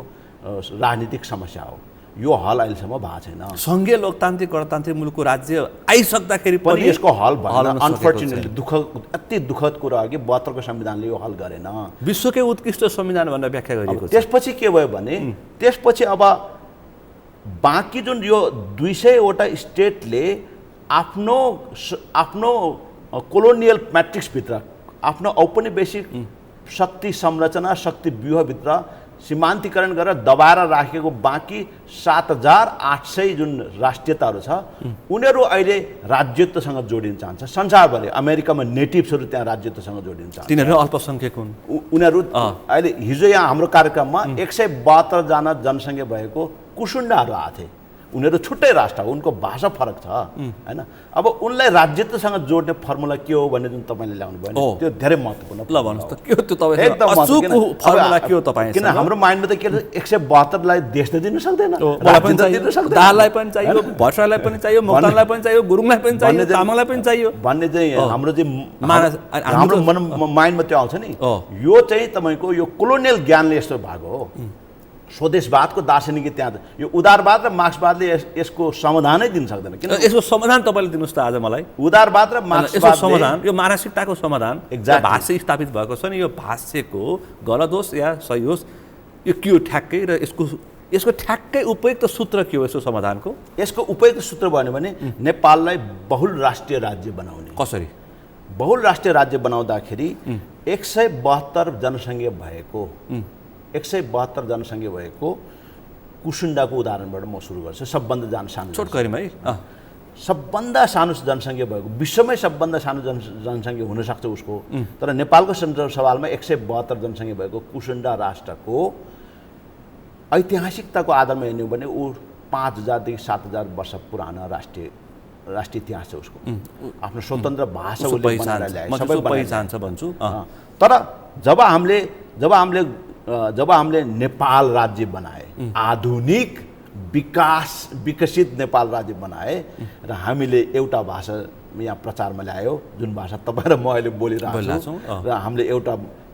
राजनीतिक समस्या हो। यो हल अहिलेसम्म भएको छैन। सङ्घीय लोकतान्त्रिक गणतान्त्रिक मुलुकको राज्य आइसक्दाखेरि पनि यसको हल भएन। अनफर्चुनेटली अति दुःखद कुरा हो कि 72को संविधानले यो हल गरेन। विश्वकै उत्कृष्ट संविधान भनेर व्याख्या गरिएको छ। त्यसपछि के भयो भने त्यसपछि अब बाँकी जुन यो 200वटा स्टेटले आफ्नो कोलोनियल म्याट्रिक्सभित्र आफ्नो औपनिवेशिक शक्ति संरचना, शक्ति व्यूहभित्र सीमान्तीकरण गरेर दबाएर राखेको बाँकी 7800 जुन राष्ट्रियताहरू छ, उनीहरू अहिले राज्यत्वसँग जोडिन चाहन्छ। संसारभरि अमेरिकामा नेटिभ्सहरू त्यहाँ राज्यत्वसँग जोडिन चाहन्छ। तिनीहरू अल्पसङ्ख्यक हुन्। उनीहरू अहिले हिजो यहाँ हाम्रो कार्यक्रममा 172 जना जनसङ्ख्या भएको कुसुन्डाहरू आएको थिए। उनीहरू छुट्टै राष्ट्र हो, उनको भाषा फरक छ, हैन? अब उनलाई राज्यत्वसँग जोड्ने फर्मुला के हो भन्ने जुन तपाईँले ल्याउनु भयो त्यो धेरै महत्त्वपूर्ण। ल भन्नुहोस् त, के हो त्यो तपाईँको अचूक फर्मुला? के हो तपाईँ? किन हाम्रो माइन्डमा त के 172लाई देश त दिन सक्दैन, दाललाई पनि चाहियो, भट्टराईलाई पनि चाहियो, मोक्तानलाई पनि चाहियो, गुरुङलाई पनि चाहियो, तामाङलाई पनि चाहियो भन्ने चाहिँ हाम्रो माइन्डमा त्यो आउँछ नि। यो चाहिँ तपाईँको यो कोलोनियल ज्ञानले यस्तो भएको हो। स्वदेशवादको दार्शनिक त्यहाँ यो उदारवाद र मार्क्सवादले यसको समाधानै दिन सक्दैन। किन यसको समाधान तपाईँले दिनुहोस् त आज मलाई। उदारवाद र यसको मार्क्सवाद समाधान यो मानसिकताको समाधान Exactly. भाष्य स्थापित भएको छ नि, यो भाष्यको गलत होस् या सही होस्, यो के हो ठ्याक्कै, र यसको ठ्याक्कै उपयुक्त सूत्र के हो यसको समाधानको? यसको उपयुक्त सूत्र भन्यो भने नेपाललाई बहुल राष्ट्रिय राज्य बनाउने। कसरी? बहुल राष्ट्रिय राज्य बनाउँदाखेरि 172 जनसङ्ख्या भएको 172 जनसङ्ख्या भएको कुसुन्डाको उदाहरणबाट म सुरु गर्छु। सबभन्दा सानो छोटकरीमा है, सबभन्दा सानो जनसङ्ख्या भएको, विश्वमै सबभन्दा सानो जनसङ्ख्या हुनसक्छ उसको, तर नेपालको संसद सवालमा 172 जनसङ्ख्या भएको कुसुन्डा राष्ट्रको ऐतिहासिकताको आधारमा हेर्ने हो भने ऊ 5000 देखि 7000 वर्ष पुरानो राष्ट्रिय इतिहास छ उसको। आफ्नो स्वतन्त्र भाषा उसले बनाएर ल्याए, सबै पहिचान छ भन्छु। तर जब हामीले नेपाल राज्य बनाए, आधुनिक विकसित नेपाल राज्य बनाए र हामीले एउटा भाषा यहाँ प्रचारमा ल्यायो, जुन भाषा तपाईँ र म अहिले बोलिरहेको छु, र हामीले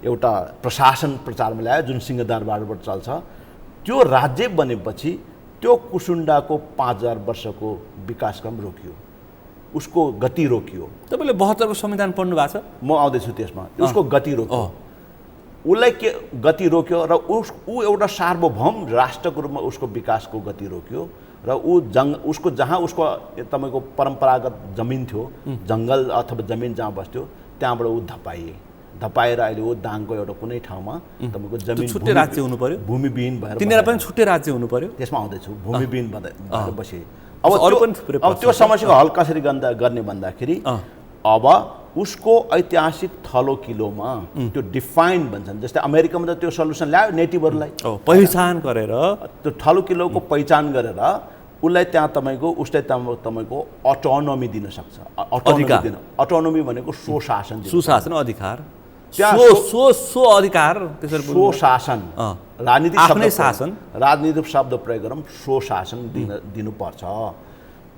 एउटा प्रशासन प्रचारमा ल्यायो जुन सिंहदरबारबाट चल्छ, त्यो राज्य बनेपछि त्यो कुसुन्डाको 5000 वर्षको विकासक्रम रोकियो, उसको गति रोकियो। तपाईँले 72 को संविधान पढ्नु भएको छ? म आउँदैछु त्यसमा। उसको गति रोक्यो, उसलाई के गति रोक्यो, र ऊ एउटा सार्वभौम राष्ट्रको रूपमा उसको विकासको गति रोक्यो, र उसको जहाँ उसको तपाईँको परम्परागत जमिन थियो, जङ्गल अथवा जमिन जहाँ बस्थ्यो, त्यहाँबाट ऊ धपाएर अहिले ऊ दाङको एउटा कुनै ठाउँमा तपाईँको जमिन छुट्टै राज्य हुनु पर्यो, भूमिविहीन भएर तिनीहरू पनि छुट्टै राज्य हुनु पर्यो। त्यसमा आउँदैछु, भूमिविहीन भएर बसे। अब त्यो समस्याको हल कसरी गर्ने भन्दाखेरि अब उसको ऐतिहासिक थलो किलोमा त्यो डिफाइन भन्छन्, जस्तै अमेरिकामा त त्यो सल्युसन ल्यायो नेटिभहरूलाई पहिचान गरेर, त्यो थलो किलोको पहिचान गरेर उसलाई त्यहाँ तपाईँको अटोनोमी दिन सक्छ। अटोनोमी भनेको सुशासन अधिकार, अधिकार, स्वशासन, राजनीतिक शब्द प्रयोग गरौँ, स्वशासन दिनुपर्छ।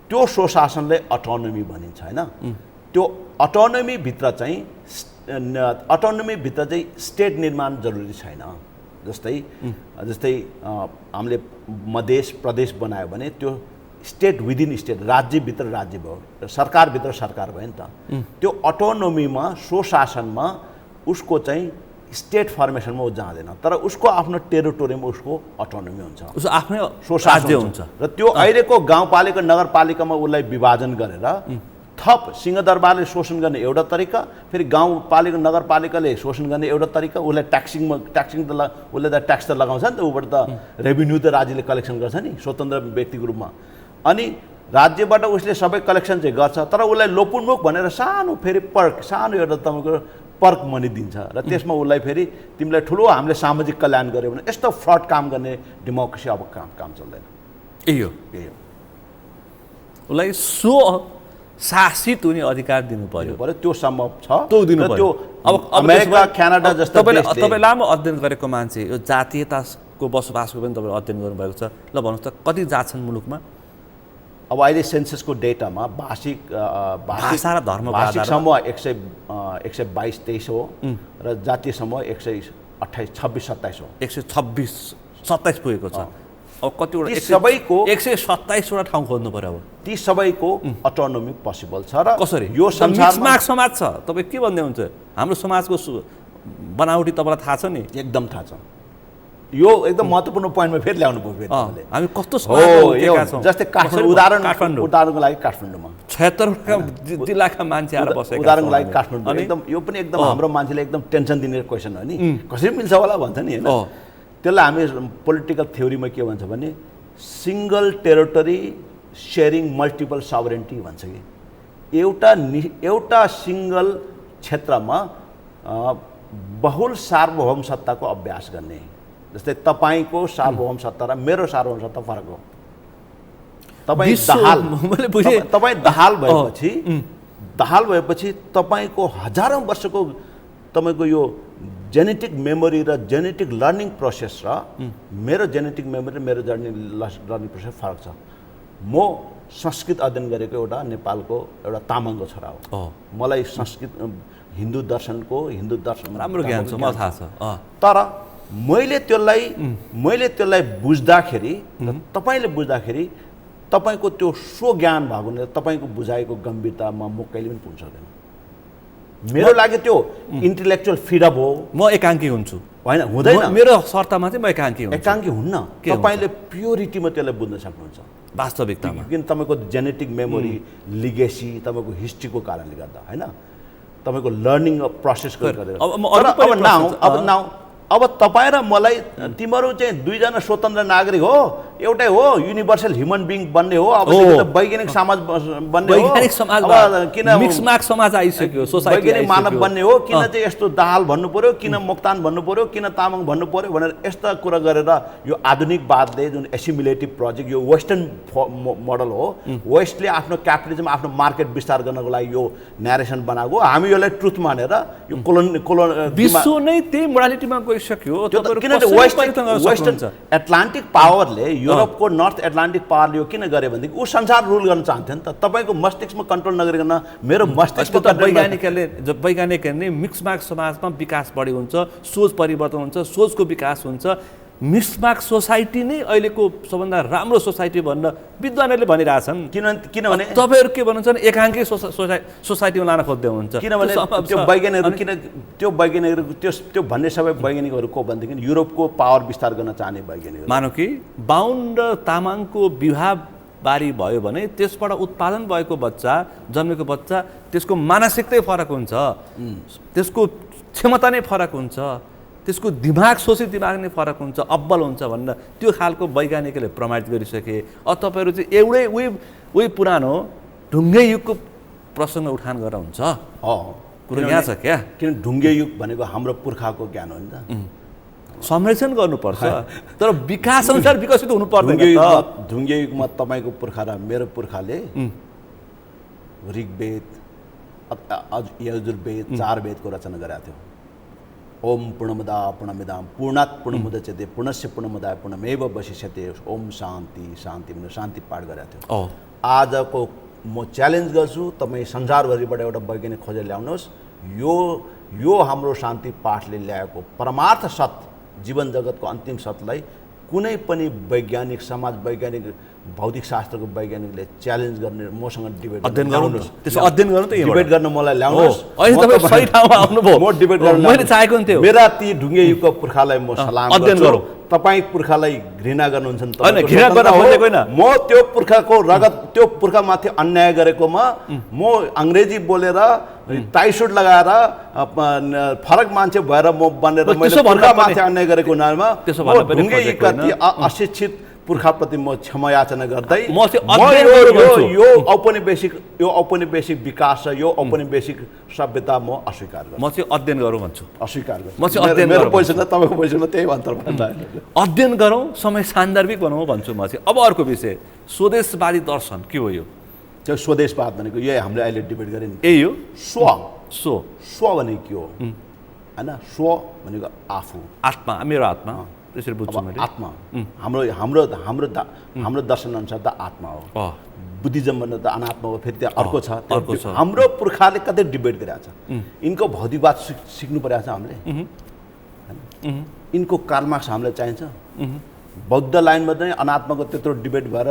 त्यो स्वशासनले अटोनोमी भनिन्छ होइन। त्यो अटोनोमीभित्र चाहिँ स्टेट निर्माण जरुरी छैन। जस्तै हामीले मधेस प्रदेश बनायो भने त्यो स्टेट विदिन स्टेट, राज्यभित्र राज्य भयो, सरकारभित्र सरकार भयो नि त। त्यो अटोनोमीमा, स्वशासनमा उसको चाहिँ स्टेट फर्मेसनमा ऊ जाँदैन, तर उसको आफ्नो टेरिटोरीमा उसको अटोनोमी हुन्छ, उसको आफ्नै स्वशासन हुन्छ। र त्यो अहिलेको गाउँपालिका नगरपालिकामा उसलाई विभाजन गरेर थप सिंहदरबारले शोषण गर्ने एउटा तरिका, फेरि गाउँपालिका नगरपालिकाले शोषण गर्ने एउटा तरिका, उसलाई ट्याक्सिङ त उसले त ट्याक्स त लगाउँछ नि त, ऊबाट त रेभिन्यू त राज्यले कलेक्सन गर्छ नि स्वतन्त्र व्यक्तिको रूपमा, अनि राज्यबाट उसले सबै कलेक्सन चाहिँ गर्छ, तर उसलाई लोपुन्मुख भनेर सानो फेरि सानो एउटा तपाईँको पर्क मनी दिन्छ, र त्यसमा उसलाई फेरि तिमीलाई ठुलो हामीले सामाजिक कल्याण गर्यो भने यस्तो फ्रड काम गर्ने डेमोक्रेसी अब काम चल्दैन। यही हो उसलाई शासित हुने अधिकार दिनु पर्यो, त्यो सम्भव छ, त्यो दिनु पर्यो। अब अमेरिका, क्यानाडा जस्तो तपाईँ लामो अध्ययन गरेको मान्छे, यो जातीयताको बसोबासको पनि तपाईँले अध्ययन गर्नुभएको छ, ल भन्नुहोस् त कति जात छन् मुलुकमा? अब अहिले सेन्ससको डेटामा भाषा र धर्म समूह 122-23 हो, र जातीय समूह 126-27 हो। 126-27 पुगेको छ। अब कतिवटा 127 वटा ठाउँ खोज्नु पर्यो। अब ती सबैको अटोनोमी पोसिबल छ। र कसरी? यो संसारमा समाज छ, तपाईँ के भन्दै हुन्छ? हाम्रो समाजको बनावटी तपाईँलाई थाहा छ नि? एकदम थाहा छ। यो एकदम महत्त्वपूर्ण पोइन्टमा फेरि ल्याउनु पर्यो। हामी कस्तो समाज, जस्तै उदाहरणको लागि काठमाडौँमा 76 जिल्लाका मान्छेहरू बसेका, उदाहरणको लागि काठमाडौँ एकदम, यो पनि एकदम हाम्रो मान्छेले एकदम टेन्सन दिने क्वेसन हो नि, कसरी मिल्छ होला भन्छ नि होइन। त्यसलाई हामी पोलिटिकल थ्योरीमा के भन्छ भने सिङ्गल टेरिटोरी सेयरिङ मल्टिपल सभरेन्टी भन्छ कि एउटा सिङ्गल क्षेत्रमा बहुल सार्वभौम सत्ताको अभ्यास गर्ने। जस्तै तपाईँको सार्वभौम सत्ता र मेरो सार्वभौम सत्ता फरक हो। तपाईँ दाहाल भएपछि तपाईँको हजारौँ वर्षको तपाईँको यो जेनेटिक मेमोरी र जेनेटिक लर्निङ प्रोसेस र मेरो जेनेटिक मेमोरी र मेरो लर्निङ प्रोसेस फरक छ। म संस्कृत अध्ययन गरेको एउटा नेपालको एउटा तामाङको छोरा हो। मलाई संस्कृत हिन्दू दर्शन राम्रो ज्ञान छ, मलाई थाहा छ। तर मैले त्यसलाई बुझ्दाखेरि तपाईले बुझ्दाखेरि तपाईको त्यो सो ज्ञान भएको हुनाले तपाईको बुझाइको गम्भीरतामा म कहिले पनि पुग्न सक्दैन। मेरो लागि त्यो इन्टेलेक्चुअल फ्रिडम हो। म एकाङ्की हुन्छु होइन, हुँदैन। मेरो शर्तमा चाहिँ म एकाङ्की हुन्छु। एकाङ्की हुन्न, तपाईले प्योरिटीमा त्यसलाई बुझ्न सक्नुहुन्छ वास्तविकतामा। किन तपाईको जेनेटिक मेमोरी, लिगेसी, तपाईको हिस्ट्रीको कारणले गर्दा होइन, तपाईको लर्निङ प्रोसेस गरेर। अब तपाईँ र मलाई तिमीहरू चाहिँ दुईजना स्वतन्त्र नागरिक हो, एउटै हो, युनिभर्सल ह्युमन बिङ बन्ने हो। अब वैज्ञानिक समाज बन्ने हो, किन मिक्समार्क समाज आइसक्यो, सोसाइटी वैज्ञानिक मानव बन्ने हो, किन चाहिँ यस्तो दाहाल भन्नु पर्यो, किन मोक्तान भन्नु पर्यो, किन तामाङ भन्नु पर्यो भनेर यस्ता कुरा गरेर यो आधुनिकवादले जुन एसिमुलेटिभ प्रोजेक्ट, यो वेस्टर्न मोडल हो, वेस्टले आफ्नो क्यापिटलिजम, आफ्नो मार्केट विस्तार गर्नको लागि यो न्यारेसन बनाएको, हामी यसलाई ट्रुथ मानेर यो विश्व नै त्यही मोडालिटीमा गइसक्यो। किनभने वेस्टर्न एटलान्टिक पावरले युरोपको नर्थ एटलान्टिक पावरले यो किन गरे भनेदेखि ऊ संसार रुल गर्न चाहन्थ्यो नि त। तपाईँको मस्तिष्कमा कन्ट्रोल नगरिकन मेरो मस्तिष्कमा वैज्ञानिकहरूले मिक्समार्क समाजमा विकास बढी हुन्छ, सोच परिवर्तन हुन्छ, सोचको विकास हुन्छ। मिक्समार्क सोसाइटी नै अहिलेको सबभन्दा राम्रो सोसाइटी भन्न विद्वानहरूले भनिरहेछन्। किनभने तपाईँहरू के भन्नुहुन्छ, एकाङ्की सोसाइटीमा लान खोज्दै हुनुहुन्छ। किनभने त्यो वैज्ञानिकहरू त्यो भन्ने सबै वैज्ञानिकहरू को भनेदेखि युरोपको पावर विस्तार गर्न चाहने वैज्ञानिकहरू। मानौ कि बाहुन र तामाङको विवाह बारी भयो भने त्यसबाट उत्पादन भएको बच्चा, जन्मेको बच्चा, त्यसको मानसिकतै फरक हुन्छ, त्यसको क्षमता नै फरक हुन्छ, त्यसको दिमाग, शोषित दिमाग नै फरक हुन्छ, अब्बल हुन्छ भनेर त्यो खालको वैज्ञानिकले प्रमाणित गरिसके। अब तपाईँहरू चाहिँ एउटै उही पुरानो ढुङ्गे युगको प्रसङ्ग उठान गरेर हुन्छ। कुरो यहाँ छ क्या, किन ढुङ्गे युग भनेको हाम्रो पुर्खाको ज्ञान हो नि त। संरक्षण गर्नुपर्छ, तर विकास अनुसार विकसित हुनु पर्दैन। ढुङ्गे युगमा तपाईँको पुर्खा र मेरो पुर्खाले ऋग्वेद, यजुर्वेद, 4 वेदको रचना गरेका थियो। ओम पूर्णमदा पूर्णमिदाम पूर्णात् पूर्णमुदच्यते पूर्णस्य पूर्णमदाय पूर्णमेव वशिष्यते ओम शान्ति शान्ति भनेर शान्ति पाठ गरेको थियो। आजको म च्यालेन्ज गर्छु, तपाईँ संसारभरिबाट एउटा वैज्ञानिक खोजेर ल्याउनुहोस्, यो हाम्रो शान्ति पाठले ल्याएको परमार्थ सत्य, जीवन जगतको अन्तिम सत्यलाई कुनै पनि वैज्ञानिक, समाज वैज्ञानिक, भौतिक शास्त्रको वैज्ञानिकले च्यालेन्ज गर्ने मसँग डिबेट ल्याउनुहोस्। त्यसो अध्ययन गर्नु त डिबेट गर्न मलाई ल्याउनुहोस्। अहिले तपाईँ सही ठाउँमा आउनुभयो। म डिबेट गर्न मैले चाहेको नि त्यो। मेरा ती ढुङ्गे युगको पुर्खालाई म सलाम गर्छु। तपाईँ पुर्खालाई घृणा गर्नुहुन्छ नि त। घृणा गर्न खोजेको होइन। म त्यो पुर्खाको रगत, त्यो पुर्खामाथि अन्याय गरेकोमा म अङ्ग्रेजी बोलेर, टाई सुट लगाएर, फरक मान्छे भएर म बनेर मैले पुर्खामाथि अन्याय गरेको हुनाले ढुङ्गे युगका ती अशिक्षित पुर्खाप्रति म क्षमा याचना गर्दै यो औपनिवेशिक विकास र यो औपनिवेशिक सभ्यता म अस्वीकार गर्छु। म चाहिँ अध्ययन गरौँ भन्छु। अस्वीकार गर्छु। म चाहिँ अध्ययन मेरो पोजिसन र तपाईँको पोजिसनमा त्यही अन्तर भन्छ। अध्ययन गरौँ, समय सान्दर्भिक बनाउँ भन्छु म चाहिँ। अब अर्को विषय, स्वदेशवादी दर्शन के हो? यो त्यो स्वदेशवाद भनेको यही हामीले अहिले डिबेट गऱ्यौँ नि, यही हो। स्व भनेको के हो होइन? स्व भनेको आफू, आत्मा, मेरो आत्मा, त्यसरी बुझ्छु मैले। आत्मा हाम्रो दर्शन अनुसार त आत्मा हो। बुद्धिज्म भन्दा त अनात्मा हो। फेरि त्यहाँ अर्को छ। हाम्रो पुर्खाले कतै डिबेट गरिरहेको छ। यिनको भौतिकवाद सिक्नु परेको छ हामीले। यिनको कार्ल मार्क्स हामीलाई चाहिन्छ। बौद्ध लाइनमा चाहिँ अनात्माको त्यत्रो डिबेट भएर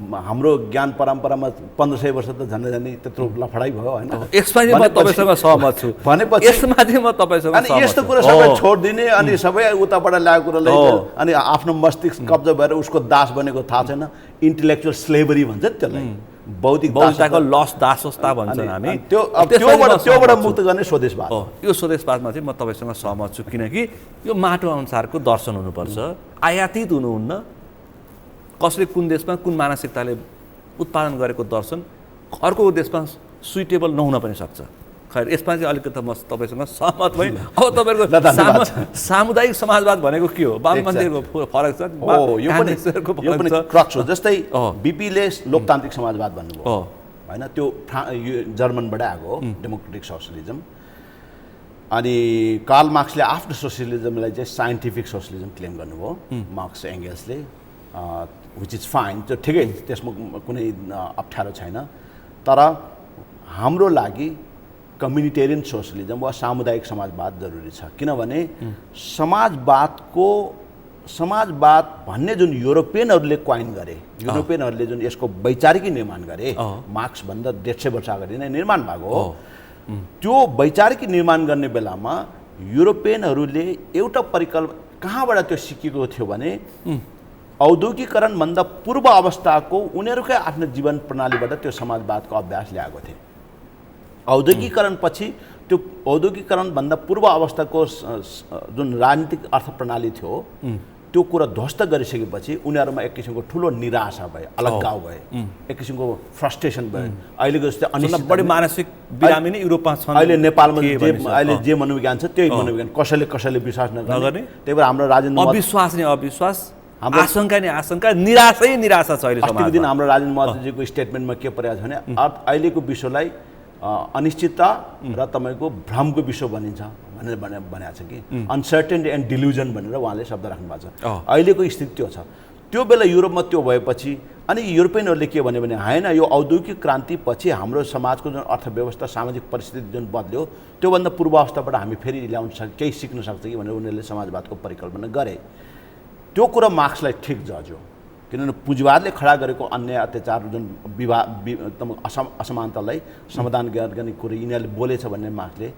हाम्रो ज्ञान परम्परामा 1500 वर्ष त झन्डै त्यत्रो लफडाइ भयो होइन। यसमा चाहिँ म तपाईसँग सहमत छु। भनेपछि यसमा चाहिँ म तपाईसँग सहमत छु। अनि यस्तो कुरा सबै छोडिदिने, अनि सबै उताबाट ल्याएको कुरा ल्याएर अनि आफ्नो मस्तिष्क कब्जा भएर उसको दास बनेको थाहा छैन। इन्टेलेक्चुअल स्लेभरी भन्छ नि त्यसलाई। बौद्धताको लस दासवस्था भन्छन् हामी। त्योबाट मुक्त गर्ने स्वदेशवाद हो। यो स्वदेशवादमा चाहिँ म तपाईँसँग सहमत छु, किनकि यो माटो अनुसारको दर्शन हुनुपर्छ, आयातित हुनुहुन्न। कसले कुन देशमा कुन मानसिकताले उत्पादन गरेको दर्शन अर्को देशमा सुइटेबल नहुन पनि सक्छ। खैर, यसमा चाहिँ अलिकति म तपाईँसँग सहमत भएँ। अब तपाईँहरूको सामुदायिक समाजवाद भनेको के हो? बाम मन्दिरको फरक छ, यो पनि क्रक्स हो। जस्तै बिपीले लोकतान्त्रिक समाजवाद भन्नुभयो होइन, त्यो जर्मनबाट आएको हो, डेमोक्रेटिक सोसियलिजम। अनि कार्ल मार्क्सले आफ्नो सोसियलिजमलाई चाहिँ साइन्टिफिक सोसियलिजम क्लेम गर्नुभयो, मार्क्स एङ्गल्सले, विच इज फाइन, त्यो ठिकै, त्यसमा कुनै अप्ठ्यारो छैन। तर हाम्रो लागि कम्युनिटेरियन सोशलिजम वा सामुदायिक समाजवाद जरुरी छ, किनभने समाजवाद भन्ने जुन युरोपियनहरूले क्वाइन गरे, युरोपियनहरूले जुन यसको वैचारिक निर्माण गरे, मार्क्सभन्दा 150 वर्ष अगाडि नै निर्माण भएको हो। त्यो वैचारिक निर्माण गर्ने बेलामा युरोपियनहरूले एउटा परिकल्पना कहाँबाट त्यो सिकेको थियो भने औद्योगिकरणभन्दा पूर्व अवस्थाको उनीहरूकै आफ्नो जीवन प्रणालीबाट त्यो समाजवादको अभ्यास ल्याएको थिए। औद्योगिकरणपछि त्यो औद्योगिकरणभन्दा पूर्व अवस्थाको जुन राजनीतिक अर्थ प्रणाली थियो त्यो कुरा ध्वस्त गरिसकेपछि उनीहरूमा एक किसिमको ठुलो निराशा भयो, अलगाव भयो, एक किसिमको फ्रस्ट्रेसन भयो। अहिलेको जस्तै अनिश्चित बढी मानसिक बिरामी नै युरोपमा छन्। अहिले नेपालमा अहिले जे मनोविज्ञान छ त्यही मनोविज्ञान, कसैले विश्वास नगर्ने। त्यही भएर हाम्रो राजेन्द्र अविश्वास नै अविश्वास, आशंका नै आशंका, निराशै निराशा छ अहिले समाजमा। अस्तिको दिन हाम्रो राजेन्द्र महतोजीको स्टेटमेन्टमा के परेको छ भने अहिलेको विश्वलाई अनिश्चितता र तपाईँको भ्रमको विश्व भनिन्छ भनेर भनेको छ कि अनसर्टेनिटी एन्ड डिल्युजन भनेर उहाँले शब्द राख्नु भएको छ। अहिलेको स्थिति त्यो छ। त्यो बेला युरोपमा त्यो भएपछि अनि युरोपियनहरूले के भन्यो भने होइन, यो औद्योगिक क्रान्तिपछि हाम्रो समाजको जुन अर्थव्यवस्था सामाजिक परिस्थिति जुन बदल्यो त्योभन्दा पूर्व अवस्थाबाट हामी फेरि ल्याउन केही सिक्न सक्छ कि भनेर उनीहरूले समाजवादको परिकल्पना गरे। त्यो कुरा मार्क्सलाई ठिक जज्यो, किनभने पुँजीवादले खडा गरेको अन्याय अत्याचार जुन असमानतालाई समाधान गर्ने कुरो यिनीहरूले बोलेछ भन्ने मार्क्सले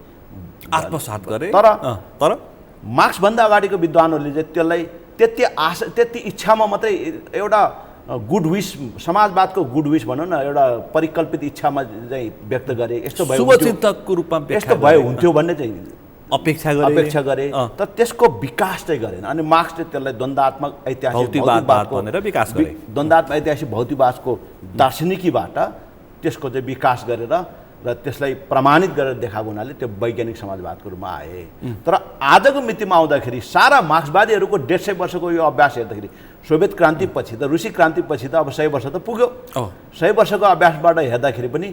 आत्मसात गरे। तर मार्क्सभन्दा अगाडिको विद्वानहरूले चाहिँ त्यसलाई त्यति इच्छामा मात्रै एउटा गुड विश, समाजवादको गुड विश भनौँ न, एउटा परिकल्पित इच्छामा चाहिँ व्यक्त गरे। यस्तो भयो शुभचिन्तकको रूपमा यस्तो भयो हुन्थ्यो भन्ने चाहिँ अपेक्षा गरे, तर त्यसको विकास चाहिँ गरेन। अनि मार्क्सले त्यसलाई द्वन्द्वात्मक ऐतिहासिक भौतिकवादको दार्शनिकीबाट त्यसको चाहिँ विकास गरेर र त्यसलाई प्रमाणित गरेर देखाएको हुनाले त्यो वैज्ञानिक समाजवादको रूपमा आए। तर आजको मितिमा आउँदाखेरि सारा मार्क्सवादीहरूको 150 वर्षको यो अभ्यास हेर्दाखेरि सोभियत क्रान्तिपछि त, रुसी क्रान्तिपछि त अब 100 वर्ष त पुग्यो। 100 वर्षको अभ्यासबाट हेर्दाखेरि पनि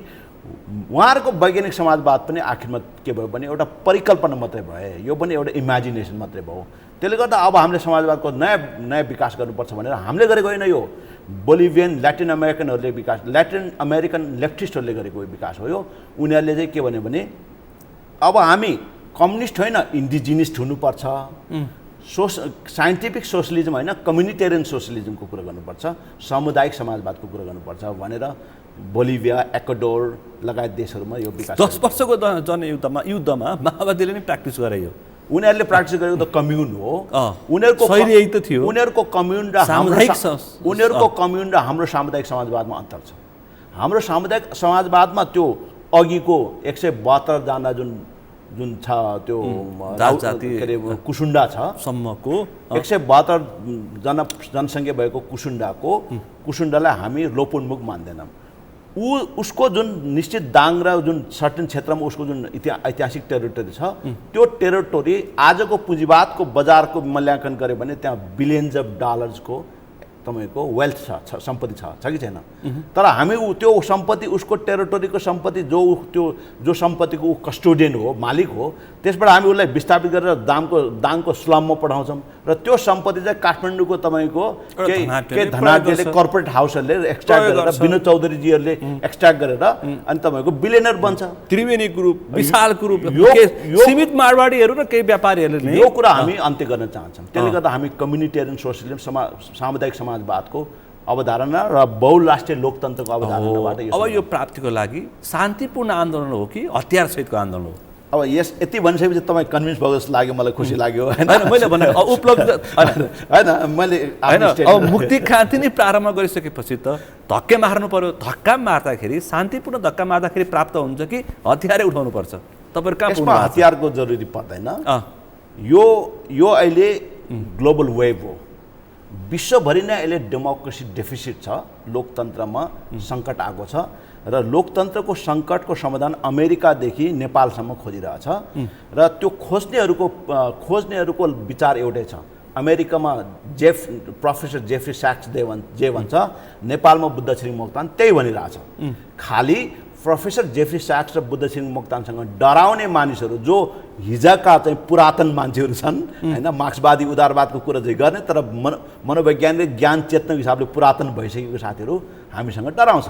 उहाँहरूको वैज्ञानिक समाजवाद पनि आखिरमा के भयो भने एउटा परिकल्पना मात्रै भयो, यो पनि एउटा इमेजिनेसन मात्रै भयो। त्यसले गर्दा अब हामीले समाजवादको नयाँ विकास गर्नुपर्छ भनेर हामीले गरेको होइन, यो बोलिभियन ल्याटिन अमेरिकनहरूले विकास, ल्याटिन अमेरिकन लेफ्टिस्टहरूले गरेको विकास हो। यो उनीहरूले चाहिँ के भन्यो भने अब हामी कम्युनिस्ट होइन इन्डिजिनिस्ट हुनुपर्छ, साइन्टिफिक सोसलिजम होइन कम्युनिटेरियन सोसलिजमको कुरा गर्नुपर्छ, सामुदायिक समाजवादको कुरा गर्नुपर्छ भनेर बोलिभिया, एक्वाडोर लगायत देशहरूमा यो विकास 10 वर्षको युद्धमा माओवादीले नै प्र्याक्टिस गरे। यो उनीहरूले प्र्याक्टिस गरेको त कम्युन हो। उनीहरूको यही त थियो। उनीहरूको कम्युन र हाम्रो सामुदायिक समाजवादमा अन्तर छ। हाम्रो सामुदायिक समाजवादमा त्यो अघिको 172 जना जुन छ त्यो के अरे कुसुन्डा छ सम्मको 172 जना जनसङ्ख्या भएको कुसुन्डालाई हामी लोपोन्मुख मान्दैनौँ। उसको जुन निश्चित दाङ र जुन सर्टेन क्षेत्रमा उसको जुन ऐतिहासिक टेरिटोरी छ त्यो टेरिटोरी आजको पुँजीवादको बजारको मूल्याङ्कन गऱ्यो भने त्यहाँ बिलियन्स अफ डलर्सको तपाईँको वेल्थ छ, सम्पत्ति छ कि छैन। तर हामी त्यो सम्पत्ति, उसको टेरिटोरीको सम्पत्ति जो सम्पत्तिको ऊ कस्टोडियन हो, मालिक हो, त्यसबाट हामी उसलाई विस्थापित गरेर दाङको स्लममा पठाउँछौँ र त्यो सम्पत्ति चाहिँ काठमाडौँको तपाईँको केही धनाढ्यले कर्पोरेट हाउसहरूले एक्सट्र्याक्ट गरेर, विनोद चौधरीजीहरूले एक्सट्र्याक्ट गरेर अनि तपाईँको बिलियनर बन्छ। त्रिवेणी ग्रुप, विशाल ग्रुप, सीमित मारवाडीहरू र केही व्यापारीहरूले यो कुरा हामी अन्त्य गर्न चाहन्छौँ। त्यसले गर्दा हामी कम्युनिटेरियन सोसलिजम, सामुदायिक समाजवादको अवधारणा र बहुराष्ट्रिय लोकतन्त्रको अवधारणाबाट अब यो प्राप्तिको लागि शान्तिपूर्ण आन्दोलन हो कि हतियारसहितको आन्दोलन हो? अब यति भनिसकेपछि तपाईँ कन्भिन्स भएको जस्तो लाग्यो, मलाई खुसी लाग्यो। मैले भनेको उपलब्ध होइन, मैले अब मुक्ति क्रान्ति नै प्रारम्भ गरिसकेपछि त धक्का मार्नु पर्यो। धक्का मार्दाखेरि, शान्तिपूर्ण धक्का मार्दाखेरि प्राप्त हुन्छ कि हतियारै उठाउनु पर्छ? तपाईँहरू कहाँ पुग्नु? हतियारको जरुरी पर्दैन। यो अहिले ग्लोबल वेभ हो। विश्वभरि नै अहिले डेमोक्रेसी डेफिसिट छ, लोकतन्त्रमा सङ्कट आएको छ र लोकतन्त्रको सङ्कटको समाधान अमेरिकादेखि नेपालसम्म खोजिरहेछ र त्यो खोज्नेहरूको विचार एउटै छ। अमेरिकामा प्रोफेसर जेफ्री स्याक्स जे भन्छ, नेपालमा बुद्धश्री मोक्तान त्यही भनिरहेछ। खालि प्रोफेसर जेफ्री स्याक्स र बुद्धश्री मोक्तानसँग डराउने मानिसहरू जो हिजोका चाहिँ पुरातन मान्छेहरू छन् होइन, मार्क्सवादी उदारवादको कुरा चाहिँ गर्ने तर मनोवैज्ञानिक ज्ञान चेतनाको हिसाबले पुरातन भइसकेको साथीहरू हामीसँग डराउँछ।